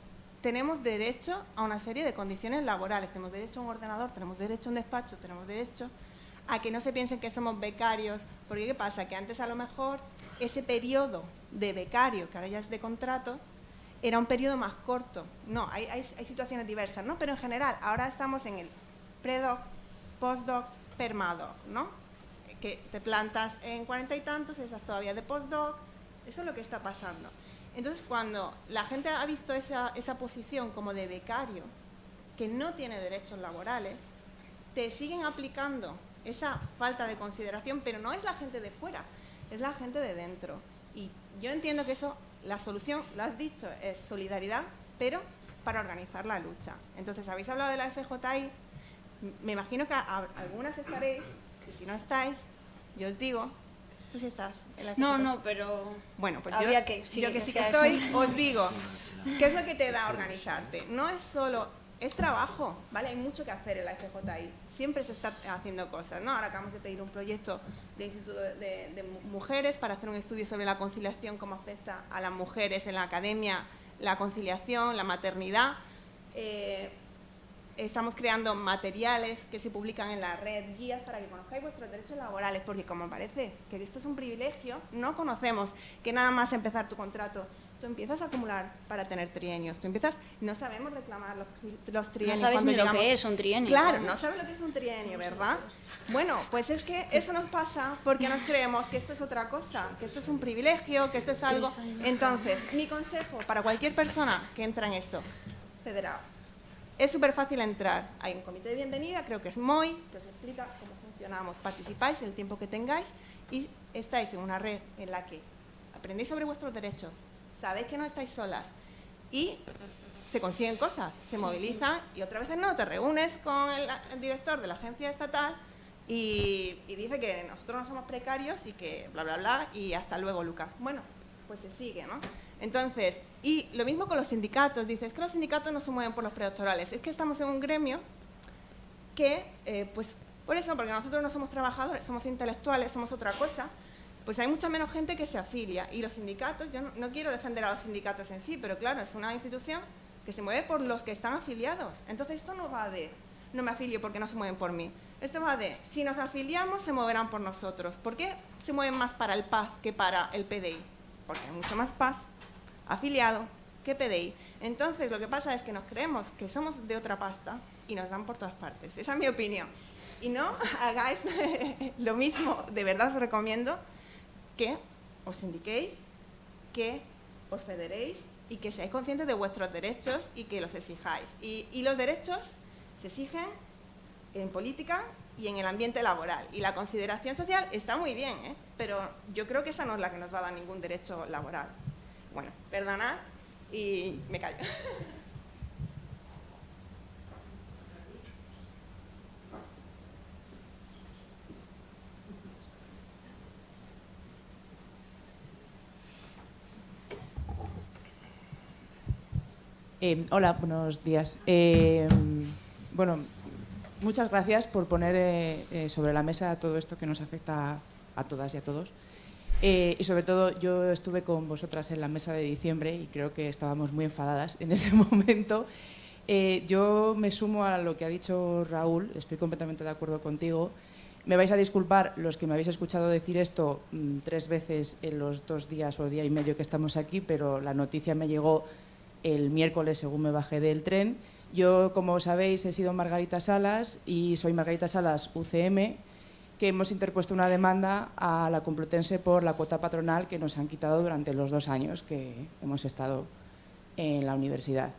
tenemos derecho a una serie de condiciones laborales, tenemos derecho a un ordenador, tenemos derecho a un despacho, tenemos derecho a que no se piensen que somos becarios, porque ¿qué pasa? Que antes a lo mejor ese periodo de becario, que ahora ya es de contrato, era un periodo más corto. No, hay situaciones diversas, ¿no? Pero en general, ahora estamos en el predoc, postdoc, permadoc, ¿no? Que te plantas en 40 y tantos y estás todavía de postdoc. Eso es lo que está pasando. Entonces, cuando la gente ha visto esa posición como de becario, que no tiene derechos laborales, te siguen aplicando esa falta de consideración, pero no es la gente de fuera, es la gente de dentro. Y yo entiendo que eso, la solución, lo has dicho, es solidaridad, pero para organizar la lucha. Entonces, habéis hablado de la FJI, me imagino que algunas estaréis, y si no estáis, yo os digo, tú sí estás en la FJI. No, pero... Bueno, pues habría que, sí, yo que que sí que sea estoy, eso. os digo, ¿qué es lo que te da organizarte? No es solo, es trabajo, ¿vale? Hay mucho que hacer en la FJI, siempre se está haciendo cosas, ¿no? Ahora acabamos de pedir un proyecto de Instituto de Mujeres para hacer un estudio sobre la conciliación, cómo afecta a las mujeres en la academia, la conciliación, la maternidad. Estamos creando materiales que se publican en la red, guías para que conozcáis vuestros derechos laborales, porque como parece que esto es un privilegio, no conocemos que nada más empezar tu contrato tú empiezas a acumular para tener trienios. No sabemos reclamar los trienios. No sabes cuando ni lo llegamos. que es un trienio. Claro, no sabes lo que es un trienio, ¿verdad? Bueno, pues es que eso nos pasa porque nos creemos que esto es otra cosa, que esto es un privilegio, que esto es algo. Entonces, mi consejo para cualquier persona que entra en esto, federaos. Es súper fácil entrar. Hay un comité de bienvenida, creo que es MOI, que os explica cómo funcionamos. Participáis el tiempo que tengáis y estáis en una red en la que aprendéis sobre vuestros derechos, sabéis que no estáis solas y se consiguen cosas, se movilizan y otras veces no, te reúnes con el director de la agencia estatal y dice que nosotros no somos precarios y que bla, bla, bla y hasta luego, Lucas. Bueno, pues se sigue, ¿no? Entonces, y lo mismo con los sindicatos, dices que los sindicatos no se mueven por los predoctorales, es que estamos en un gremio que, pues, por eso, porque nosotros no somos trabajadores, somos intelectuales, somos otra cosa, pues hay mucha menos gente que se afilia. Y los sindicatos, yo no quiero defender a los sindicatos en sí, pero claro, es una institución que se mueve por los que están afiliados. Entonces esto no va de, no me afilio porque no se mueven por mí. Esto va de, si nos afiliamos, se moverán por nosotros. ¿Por qué se mueven más para el PAS que para el PDI? Porque hay mucho más PAS afiliado que PDI. Entonces lo que pasa es que nos creemos que somos de otra pasta y nos dan por todas partes. Esa es mi opinión. Y no hagáis lo mismo, de verdad os recomiendo que os sindiquéis, que os federéis y que seáis conscientes de vuestros derechos y que los exijáis. Y los derechos se exigen en política y en el ambiente laboral. Y la consideración social está muy bien, pero yo creo que esa no es la que nos va a dar ningún derecho laboral. Bueno, perdonad y me callo. Hola, buenos días. Bueno, muchas gracias por poner sobre la mesa todo esto que nos afecta a todas y a todos. Y sobre todo, yo estuve con vosotras en la mesa de diciembre y creo que estábamos muy enfadadas en ese momento. Yo me sumo a lo que ha dicho Raúl, estoy completamente de acuerdo contigo. Me vais a disculpar los que me habéis escuchado decir esto 3 veces en los 2 días o día y medio que estamos aquí, pero la noticia me llegó el miércoles según me bajé del tren. Yo, como sabéis, he sido Margarita Salas y soy Margarita Salas UCM, que hemos interpuesto una demanda a la Complutense por la cuota patronal que nos han quitado durante los 2 años que hemos estado en la universidad.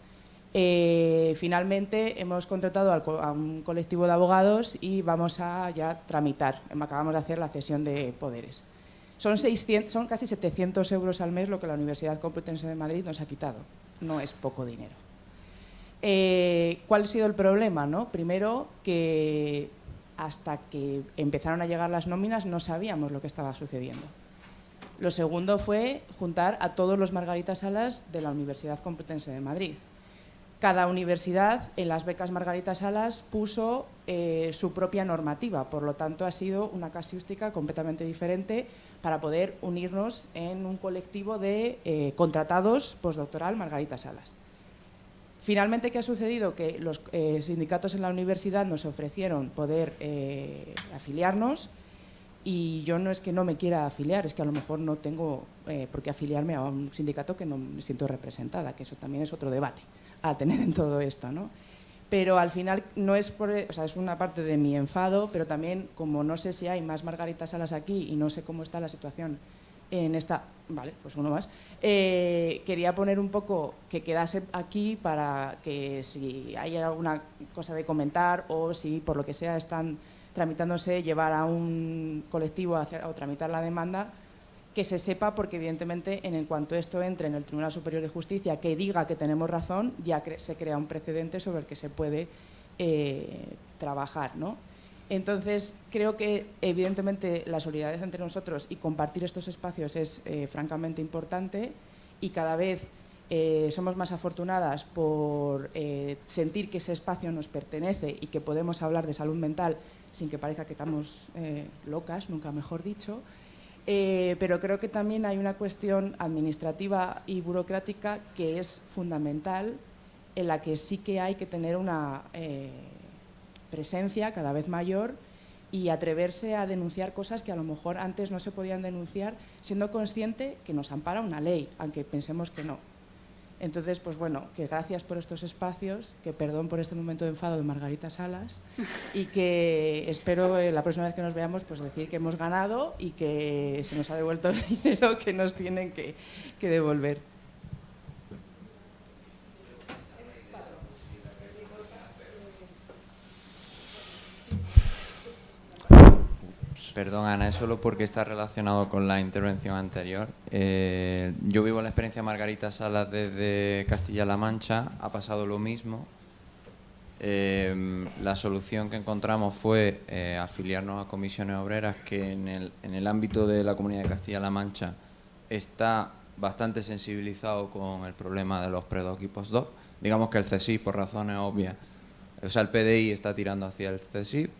Finalmente hemos contratado a un colectivo de abogados y vamos a ya tramitar. Acabamos de hacer la cesión de poderes. Son casi 700 euros al mes lo que la Universidad Complutense de Madrid nos ha quitado. No es poco dinero. ¿Cuál ha sido el problema, no? Primero, que hasta que empezaron a llegar las nóminas no sabíamos lo que estaba sucediendo. Lo segundo fue juntar a todos los Margarita Salas de la Universidad Complutense de Madrid. Cada universidad en las becas Margarita Salas puso su propia normativa, por lo tanto ha sido una casuística completamente diferente para poder unirnos en un colectivo de contratados postdoctoral Margarita Salas. Finalmente, ¿qué ha sucedido? Que los sindicatos en la universidad nos ofrecieron poder afiliarnos y yo no es que no me quiera afiliar, es que a lo mejor no tengo por qué afiliarme a un sindicato que no me siento representada, que eso también es otro debate a tener en todo esto, ¿no? Pero al final no es o sea, es una parte de mi enfado, pero también como no sé si hay más Margarita Salas aquí y no sé cómo está la situación en esta, vale, pues uno más, quería poner un poco que quedase aquí para que si hay alguna cosa de comentar o si por lo que sea están tramitándose, llevar a un colectivo o tramitar la demanda, que se sepa, porque evidentemente en cuanto esto entre en el Tribunal Superior de Justicia que diga que tenemos razón, ya se crea un precedente sobre el que se puede trabajar, ¿no? Entonces, creo que evidentemente la solidaridad entre nosotros y compartir estos espacios es francamente importante y cada vez somos más afortunadas por sentir que ese espacio nos pertenece y que podemos hablar de salud mental sin que parezca que estamos locas, nunca mejor dicho. Pero creo que también hay una cuestión administrativa y burocrática que es fundamental, en la que sí que hay que tener una presencia cada vez mayor y atreverse a denunciar cosas que a lo mejor antes no se podían denunciar, siendo consciente que nos ampara una ley, aunque pensemos que no. Entonces, pues bueno, que gracias por estos espacios, que perdón por este momento de enfado de Margarita Salas y que espero la próxima vez que nos veamos pues decir que hemos ganado y que se nos ha devuelto el dinero que nos tienen que devolver. Perdón, Ana, es solo porque está relacionado con la intervención anterior. Yo vivo la experiencia de Margarita Salas desde Castilla-La Mancha, ha pasado lo mismo. La solución que encontramos fue afiliarnos a comisiones obreras, que en el ámbito de la Comunidad de Castilla-La Mancha está bastante sensibilizado con el problema de los predoc y postdoc. Digamos que el CSIC, por razones obvias, o sea, el PDI está tirando hacia el CSIC.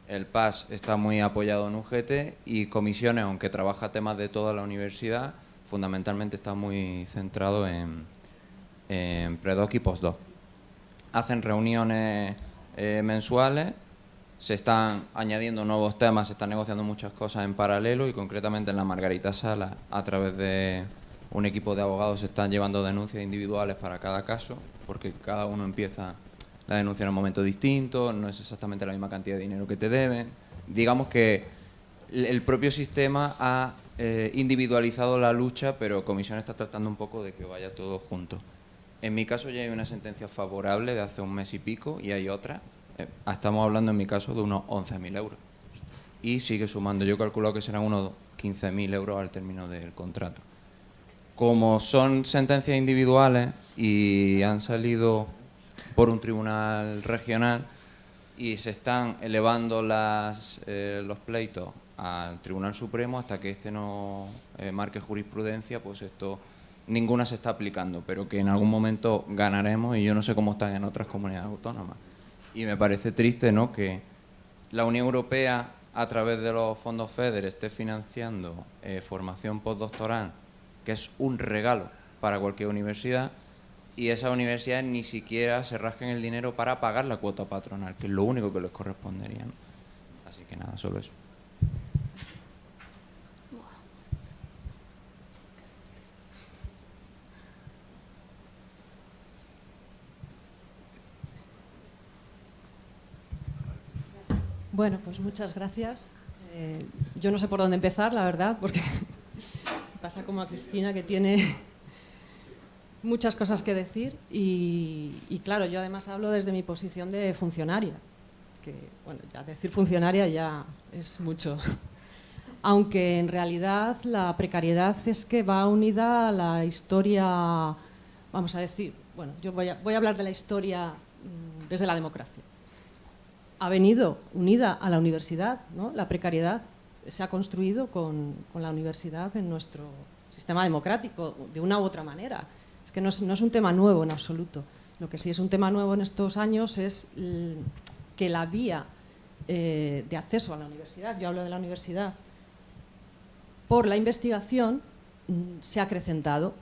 El PAS está muy apoyado en UGT y comisiones, aunque trabaja temas de toda la universidad, fundamentalmente está muy centrado en predoc y postdoc. Hacen reuniones mensuales, se están añadiendo nuevos temas, se están negociando muchas cosas en paralelo y concretamente en la Margarita Salas, a través de un equipo de abogados, se están llevando denuncias individuales para cada caso, porque cada uno empieza la denuncia en un momento distinto, no es exactamente la misma cantidad de dinero que te deben. Digamos que el propio sistema ha individualizado la lucha, pero Comisión está tratando un poco de que vaya todo junto. En mi caso ya hay una sentencia favorable de hace un mes y pico y hay otra. Estamos hablando en mi caso de unos 11.000 euros. Y sigue sumando, yo calculo que serán unos 15.000 euros al término del contrato. Como son sentencias individuales y han salido por un tribunal regional y se están elevando los pleitos al Tribunal Supremo hasta que este no marque jurisprudencia, pues esto ninguna se está aplicando, pero que en algún momento ganaremos y yo no sé cómo están en otras comunidades autónomas. Y me parece triste, ¿no?, que la Unión Europea a través de los fondos FEDER esté financiando formación postdoctoral, que es un regalo para cualquier universidad, y esas universidades ni siquiera se rasquen el dinero para pagar la cuota patronal, que es lo único que les correspondería, ¿no? Así que nada, solo eso. Bueno, pues muchas gracias. Yo no sé por dónde empezar, la verdad, porque pasa como a Cristina, que tiene muchas cosas que decir y claro, yo además hablo desde mi posición de funcionaria, que bueno, ya decir funcionaria ya es mucho, aunque en realidad la precariedad es que va unida a la historia, vamos a decir, bueno, yo voy a hablar de la historia desde la democracia. Ha venido unida a la universidad, ¿no? La precariedad se ha construido con la universidad en nuestro sistema democrático, de una u otra manera. Es que no es un tema nuevo en absoluto. Lo que sí es un tema nuevo en estos años es que la vía de acceso a la universidad, yo hablo de la universidad, por la investigación se ha acrecentado,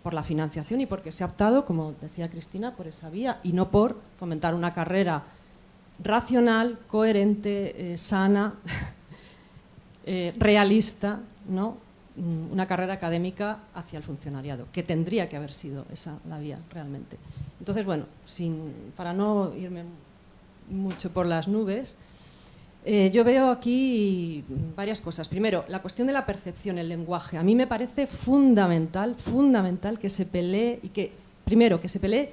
por la financiación y porque se ha optado, como decía Cristina, por esa vía y no por fomentar una carrera racional, coherente, sana, realista, ¿no? Una carrera académica hacia el funcionariado, que tendría que haber sido esa la vía realmente. Entonces, bueno, para no irme mucho por las nubes, yo veo aquí varias cosas. Primero, la cuestión de la percepción, el lenguaje. A mí me parece fundamental que se pelee y que, primero, que se pelee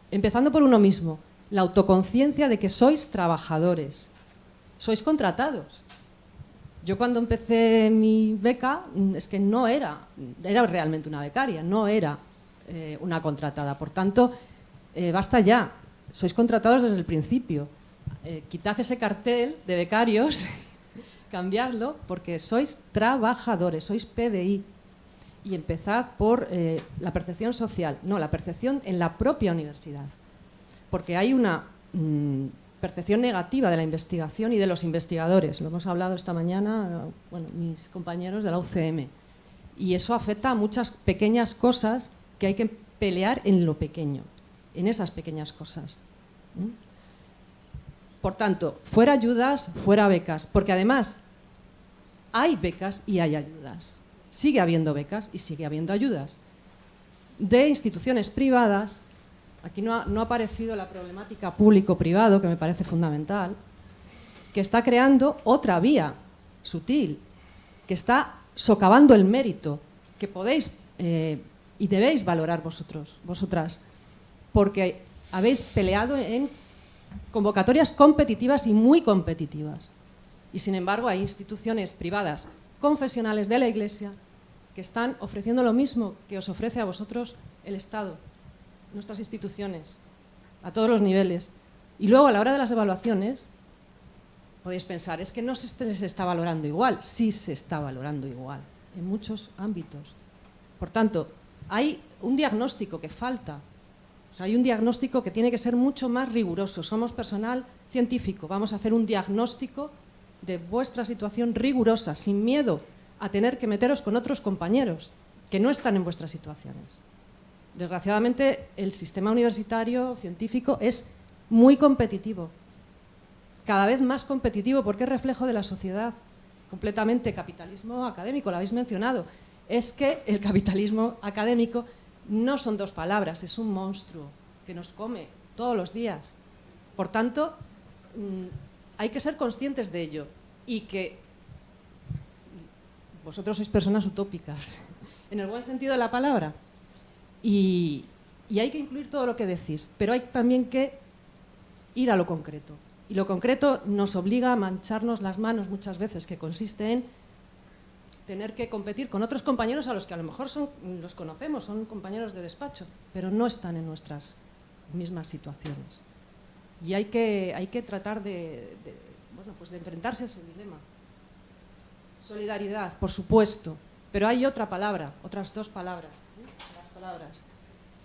empezando por uno mismo, la autoconciencia de que sois trabajadores, sois contratados. Yo cuando empecé mi beca es que no era realmente una becaria, no era una contratada. Por tanto, basta ya, sois contratados desde el principio. Quitad ese cartel de becarios, cambiadlo, porque sois trabajadores, sois PDI. Y empezad por la percepción social, no, la percepción en la propia universidad. Porque hay una percepción negativa de la investigación y de los investigadores. Lo hemos hablado esta mañana, bueno, mis compañeros de la UCM. Y eso afecta a muchas pequeñas cosas que hay que pelear en lo pequeño, en esas pequeñas cosas. Por tanto, fuera ayudas, fuera becas, porque además hay becas y hay ayudas. Sigue habiendo becas y sigue habiendo ayudas. De instituciones privadas, aquí no ha aparecido la problemática público-privado, que me parece fundamental, que está creando otra vía sutil, que está socavando el mérito, que podéis y debéis valorar vosotras, porque habéis peleado en convocatorias competitivas y muy competitivas. Y sin embargo hay instituciones privadas confesionales de la Iglesia que están ofreciendo lo mismo que os ofrece a vosotros el Estado, nuestras instituciones, a todos los niveles. Y luego a la hora de las evaluaciones podéis pensar, es que no se está valorando igual. Sí se está valorando igual, en muchos ámbitos. Por tanto, hay un diagnóstico que falta. O sea, hay un diagnóstico que tiene que ser mucho más riguroso. Somos personal científico, vamos a hacer un diagnóstico de vuestra situación rigurosa, sin miedo a tener que meteros con otros compañeros que no están en vuestras situaciones. Desgraciadamente, el sistema universitario científico es muy competitivo, cada vez más competitivo, porque es reflejo de la sociedad, completamente capitalismo académico, lo habéis mencionado. Es que el capitalismo académico no son dos palabras, es un monstruo que nos come todos los días. Por tanto, hay que ser conscientes de ello y que vosotros sois personas utópicas, en el buen sentido de la palabra, y hay que incluir todo lo que decís, pero hay también que ir a lo concreto. Y lo concreto nos obliga a mancharnos las manos muchas veces, que consiste en tener que competir con otros compañeros a los que a lo mejor los conocemos, son compañeros de despacho, pero no están en nuestras mismas situaciones. Y hay que tratar de enfrentarse a ese dilema. Solidaridad, por supuesto, pero hay otra palabra, otras dos palabras. Las palabras.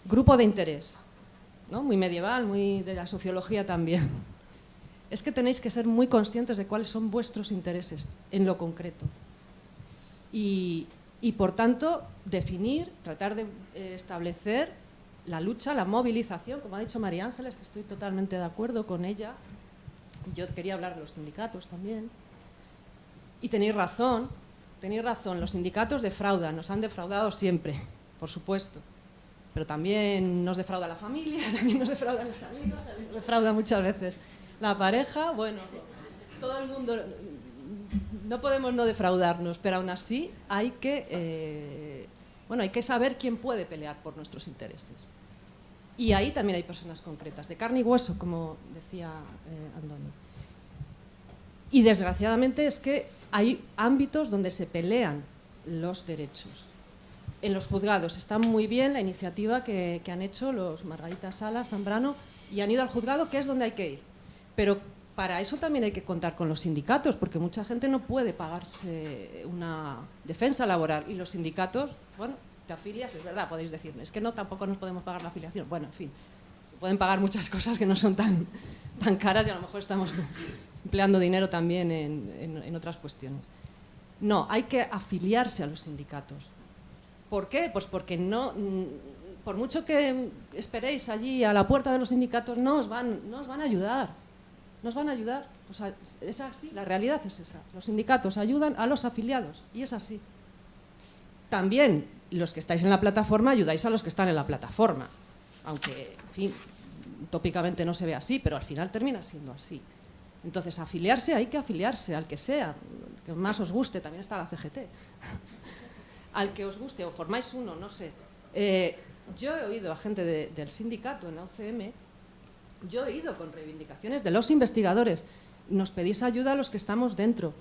Grupo de interés, ¿no? Muy medieval, muy de la sociología también. Es que tenéis que ser muy conscientes de cuáles son vuestros intereses en lo concreto. Y por tanto, definir, tratar de establecer la lucha, la movilización, como ha dicho María Ángeles, que estoy totalmente de acuerdo con ella. Yo quería hablar de los sindicatos también. Y tenéis razón, los sindicatos defraudan, nos han defraudado siempre, por supuesto. Pero también nos defrauda la familia, también nos defraudan los amigos, también nos defrauda muchas veces la pareja. Bueno, todo el mundo, no podemos no defraudarnos, pero aún así hay que saber quién puede pelear por nuestros intereses. Y ahí también hay personas concretas, de carne y hueso, como decía Andoni. Y desgraciadamente es que hay ámbitos donde se pelean los derechos. En los juzgados está muy bien la iniciativa que han hecho los Margarita Salas, Zambrano, y han ido al juzgado, que es donde hay que ir. Pero para eso también hay que contar con los sindicatos, porque mucha gente no puede pagarse una defensa laboral. Y los sindicatos, bueno, te afilias, es verdad, podéis decirme, es que no, tampoco nos podemos pagar la afiliación. Bueno, en fin, se pueden pagar muchas cosas que no son tan caras y a lo mejor estamos empleando dinero también en otras cuestiones. No, hay que afiliarse a los sindicatos. ¿Por qué? Pues porque no, por mucho que esperéis allí a la puerta de los sindicatos, no os van a ayudar. No os van a ayudar. O sea, es así, la realidad es esa. Los sindicatos ayudan a los afiliados y es así. También los que estáis en la plataforma ayudáis a los que están en la plataforma. Aunque, en fin, utópicamente no se ve así, pero al final termina siendo así. Entonces, afiliarse, hay que afiliarse al que sea, al que más os guste, también está la CGT. Al que os guste, o formáis uno, no sé. Yo he oído a gente del sindicato en la UCM, yo he ido con reivindicaciones de los investigadores. Nos pedís ayuda a los que estamos dentro.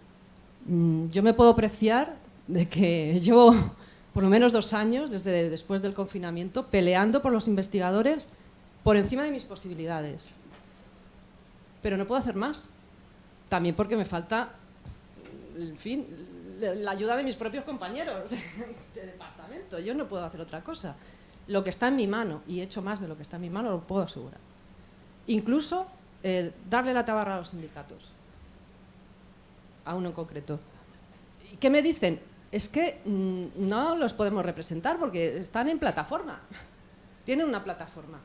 Yo me puedo preciar de que llevo por lo menos 2 años, desde después del confinamiento, peleando por los investigadores por encima de mis posibilidades. Pero no puedo hacer más. También porque me falta, en fin, la ayuda de mis propios compañeros de departamento. Yo no puedo hacer otra cosa. Lo que está en mi mano, y he hecho más de lo que está en mi mano, lo puedo asegurar. Incluso darle la tabarra a los sindicatos, a uno en concreto. ¿Qué me dicen? Es que no los podemos representar porque están en plataforma, tienen una plataforma.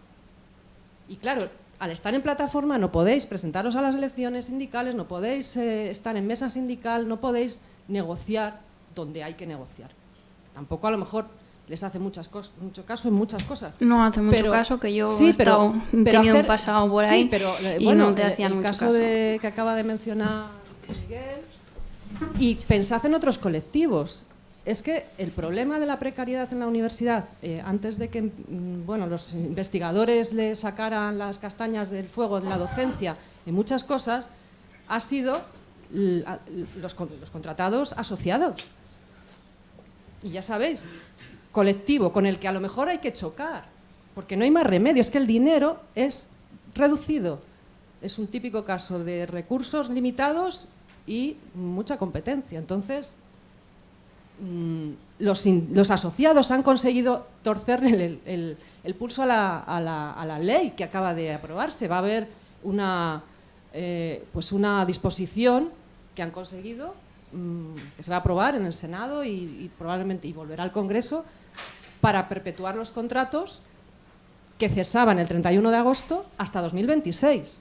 Y claro, al estar en plataforma no podéis presentaros a las elecciones sindicales, no podéis estar en mesa sindical, no podéis negociar donde hay que negociar. Tampoco a lo mejor les hace mucho caso en muchas cosas. No hace mucho caso, que yo he tenido un pasado por ahí, pero, y bueno, no te hacían mucho caso. caso. Que acaba de mencionar Miguel, y pensad en otros colectivos. Es que el problema de la precariedad en la universidad, antes de que los investigadores le sacaran las castañas del fuego de la docencia en muchas cosas, ha sido los contratados asociados. Y ya sabéis, colectivo con el que a lo mejor hay que chocar, porque no hay más remedio, es que el dinero es reducido. Es un típico caso de recursos limitados y mucha competencia. Entonces, los asociados han conseguido torcerle el pulso a la ley que acaba de aprobarse. Va a haber una disposición que han conseguido, que se va a aprobar en el Senado y probablemente volverá al Congreso, para perpetuar los contratos que cesaban el 31 de agosto hasta 2026.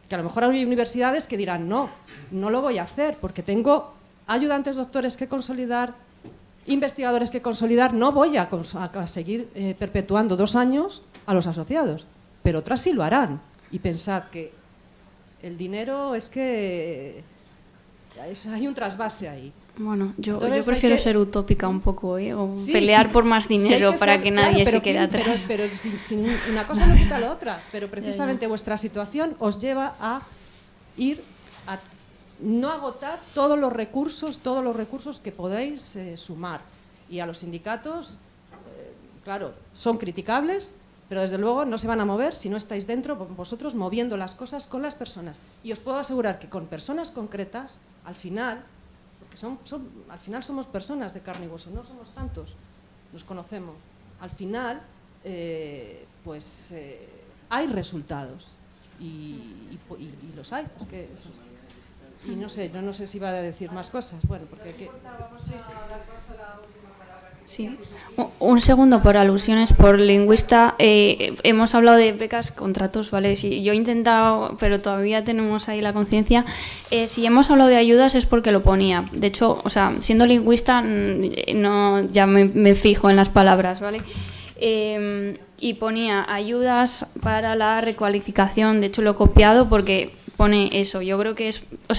Que a lo mejor hay universidades que dirán, no lo voy a hacer porque tengo ayudantes doctores que consolidar, investigadores que consolidar, no voy a seguir perpetuando 2 años a los asociados, pero otras sí lo harán. Y pensad que el dinero es que hay un trasvase ahí. Bueno, yo Entonces, prefiero ser utópica un poco, o pelear por más dinero para que nadie se quede atrás. Pero sin una cosa no quita la otra, pero precisamente vuestra situación os lleva a ir a no agotar todos los recursos que podéis sumar. Y a los sindicatos, claro, son criticables, pero desde luego no se van a mover si no estáis dentro vosotros moviendo las cosas con las personas. Y os puedo asegurar que con personas concretas, al final, porque al final somos personas de carne y hueso, no somos tantos, nos conocemos. Al final, hay resultados y los hay. Es que es así. Y no sé, yo no sé si va a decir más cosas. Bueno, porque hay que... Sí. Un segundo, por alusiones, por lingüista. Hemos hablado de becas, contratos, ¿vale? Sí, yo he intentado, pero todavía tenemos ahí la conciencia. Si hemos hablado de ayudas es porque lo ponía. De hecho, o sea, siendo lingüista, ya me fijo en las palabras, ¿vale? Y ponía ayudas para la recualificación. De hecho, lo he copiado porque pone eso. Yo creo que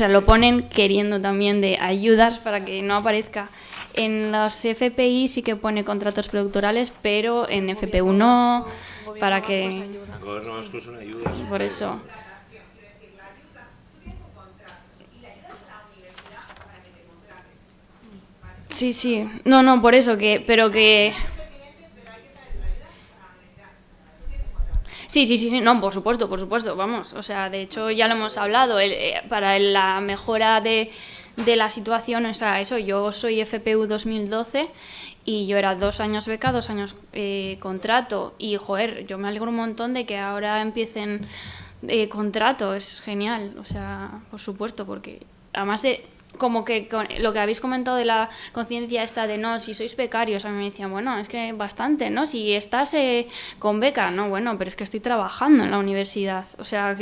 lo ponen queriendo también de ayudas para que no aparezca. En los FPI sí que pone contratos predoctorales, pero en FPU no, para que... El gobierno vasco son ayudas. Por eso. Sí. No, por eso que... Sí, no, por supuesto, vamos. O sea, de hecho ya lo hemos hablado, para la mejora de la situación, o sea, eso, yo soy FPU 2012 y yo era 2 años beca, 2 años contrato, y joder, yo me alegro un montón de que ahora empiecen contrato, es genial, o sea, por supuesto, porque además de como que con lo que habéis comentado de la conciencia esta de no, si sois becarios, a mí me decían, bueno, es que bastante, ¿no? Si estás con beca, no, bueno, pero es que estoy trabajando en la universidad, o sea,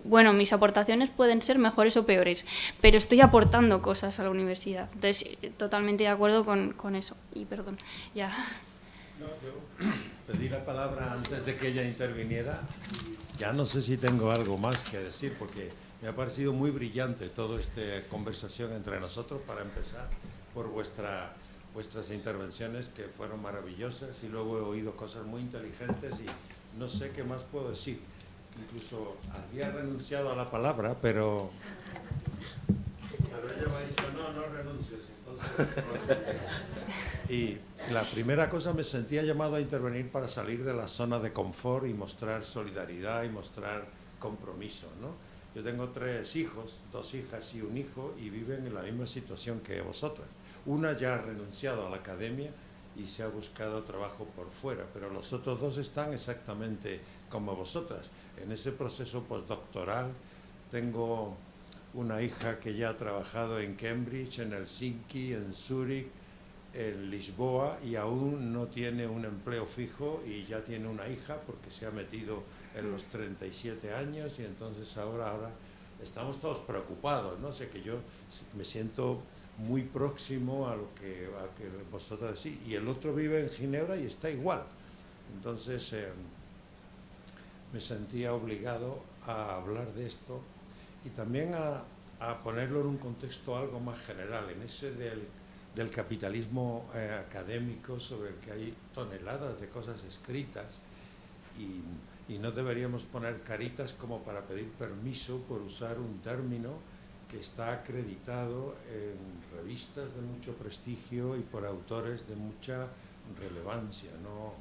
bueno, mis aportaciones pueden ser mejores o peores, pero estoy aportando cosas a la universidad, entonces totalmente de acuerdo con eso, y perdón, ya. No, yo pedí la palabra antes de que ella interviniera, ya no sé si tengo algo más que decir, porque me ha parecido muy brillante toda esta conversación entre nosotros, para empezar por vuestras intervenciones, que fueron maravillosas, y luego he oído cosas muy inteligentes y no sé qué más puedo decir. Incluso había renunciado a la palabra, pero ella me ha dicho, no renuncies. Entonces, y la primera cosa, me sentía llamado a intervenir para salir de la zona de confort y mostrar solidaridad y mostrar compromiso, ¿no? Yo tengo 3 hijos, 2 hijas y un hijo, y viven en la misma situación que vosotras. Una ya ha renunciado a la academia y se ha buscado trabajo por fuera, pero los otros 2 están exactamente como vosotras, en ese proceso postdoctoral. Tengo una hija que ya ha trabajado en Cambridge, en Helsinki, en Zúrich, en Lisboa y aún no tiene un empleo fijo y ya tiene una hija porque se ha metido en los 37 años y entonces ahora estamos todos preocupados, ¿no? Sé que yo me siento muy próximo a lo que vosotros decís, y el otro vive en Ginebra y está igual. Entonces me sentía obligado a hablar de esto y también a ponerlo en un contexto algo más general, en ese del capitalismo académico, sobre el que hay toneladas de cosas escritas y no deberíamos poner caritas como para pedir permiso por usar un término que está acreditado en revistas de mucho prestigio y por autores de mucha relevancia, ¿no?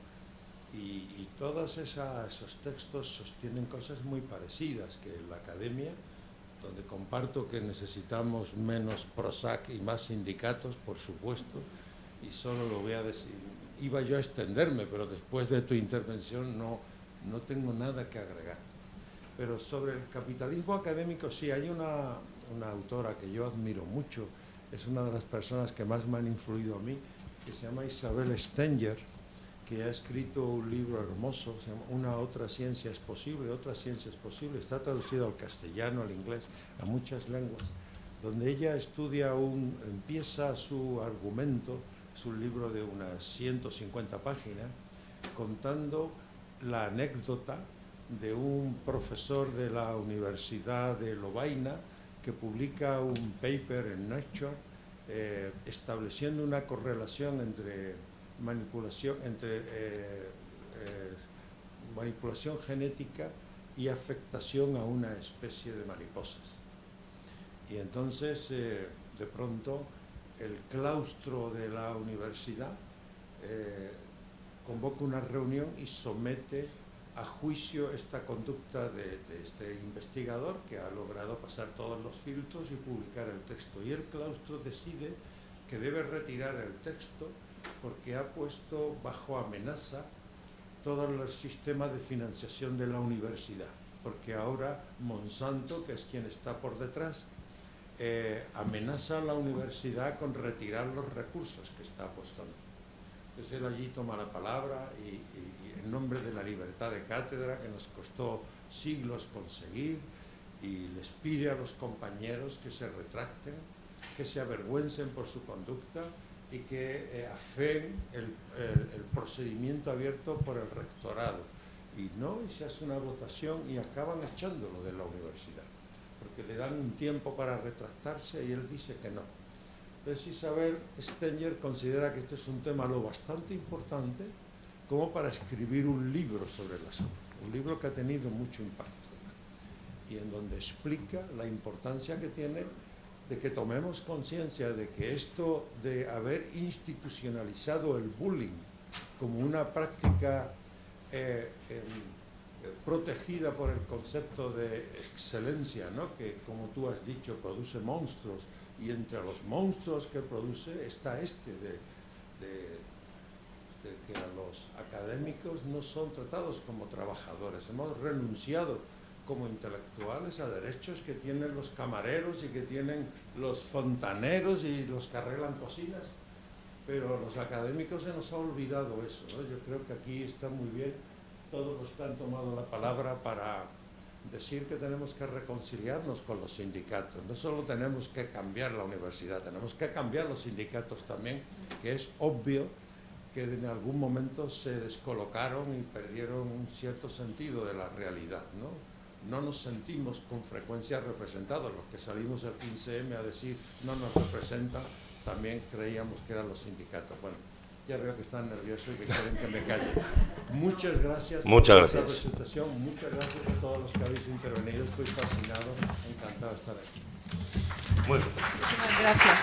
Y todos esos textos sostienen cosas muy parecidas, que en la academia, donde comparto que necesitamos menos Prozac y más sindicatos, por supuesto, y solo lo voy a decir, iba yo a extenderme, pero después de tu intervención no tengo nada que agregar. Pero sobre el capitalismo académico sí, hay una autora que yo admiro mucho, es una de las personas que más me han influido a mí, que se llama Isabel Stenger, que ha escrito un libro hermoso, se llama Otra ciencia es posible, está traducido al castellano, al inglés, a muchas lenguas, donde ella empieza su argumento, es un libro de unas 150 páginas, contando la anécdota de un profesor de la Universidad de Lovaina que publica un paper en Nature estableciendo una correlación entre manipulación genética y afectación a una especie de mariposas. Y entonces, de pronto, el claustro de la universidad convoca una reunión y somete a juicio esta conducta de este investigador que ha logrado pasar todos los filtros y publicar el texto. Y el claustro decide que debe retirar el texto porque ha puesto bajo amenaza todo el sistema de financiación de la universidad, porque ahora Monsanto, que es quien está por detrás, amenaza a la universidad con retirar los recursos que está apostando. Entonces él allí toma la palabra y en nombre de la libertad de cátedra, que nos costó siglos conseguir, y les pide a los compañeros que se retracten, que se avergüencen por su conducta y que afeen el procedimiento abierto por el rectorado. Y se hace una votación y acaban echándolo de la universidad, porque le dan un tiempo para retractarse y él dice que no. Entonces Isabel Stenger considera que este es un tema lo bastante importante como para escribir un libro sobre el asunto, un libro que ha tenido mucho impacto y en donde explica la importancia que tiene de que tomemos conciencia de que esto de haber institucionalizado el bullying como una práctica protegida por el concepto de excelencia, ¿no? Que, como tú has dicho, produce monstruos, y entre los monstruos que produce está de que a los académicos no son tratados como trabajadores. Hemos renunciado como intelectuales a derechos que tienen los camareros y que tienen los fontaneros y los que arreglan cocinas, pero los académicos se nos ha olvidado eso, ¿no? Yo creo que aquí está muy bien todos los que han tomado la palabra para decir que tenemos que reconciliarnos con los sindicatos. No solo tenemos que cambiar la universidad, tenemos que cambiar los sindicatos también, que es obvio que en algún momento se descolocaron y perdieron un cierto sentido de la realidad, ¿no? No nos sentimos con frecuencia representados. Los que salimos el 15M a decir no nos representa, también creíamos que eran los sindicatos. Bueno, ya veo que están nerviosos y que quieren que me calle. Muchas gracias por esta presentación, muchas gracias a todos los que habéis intervenido. Estoy fascinado, encantado de estar aquí. Muy bien. Muchísimas gracias.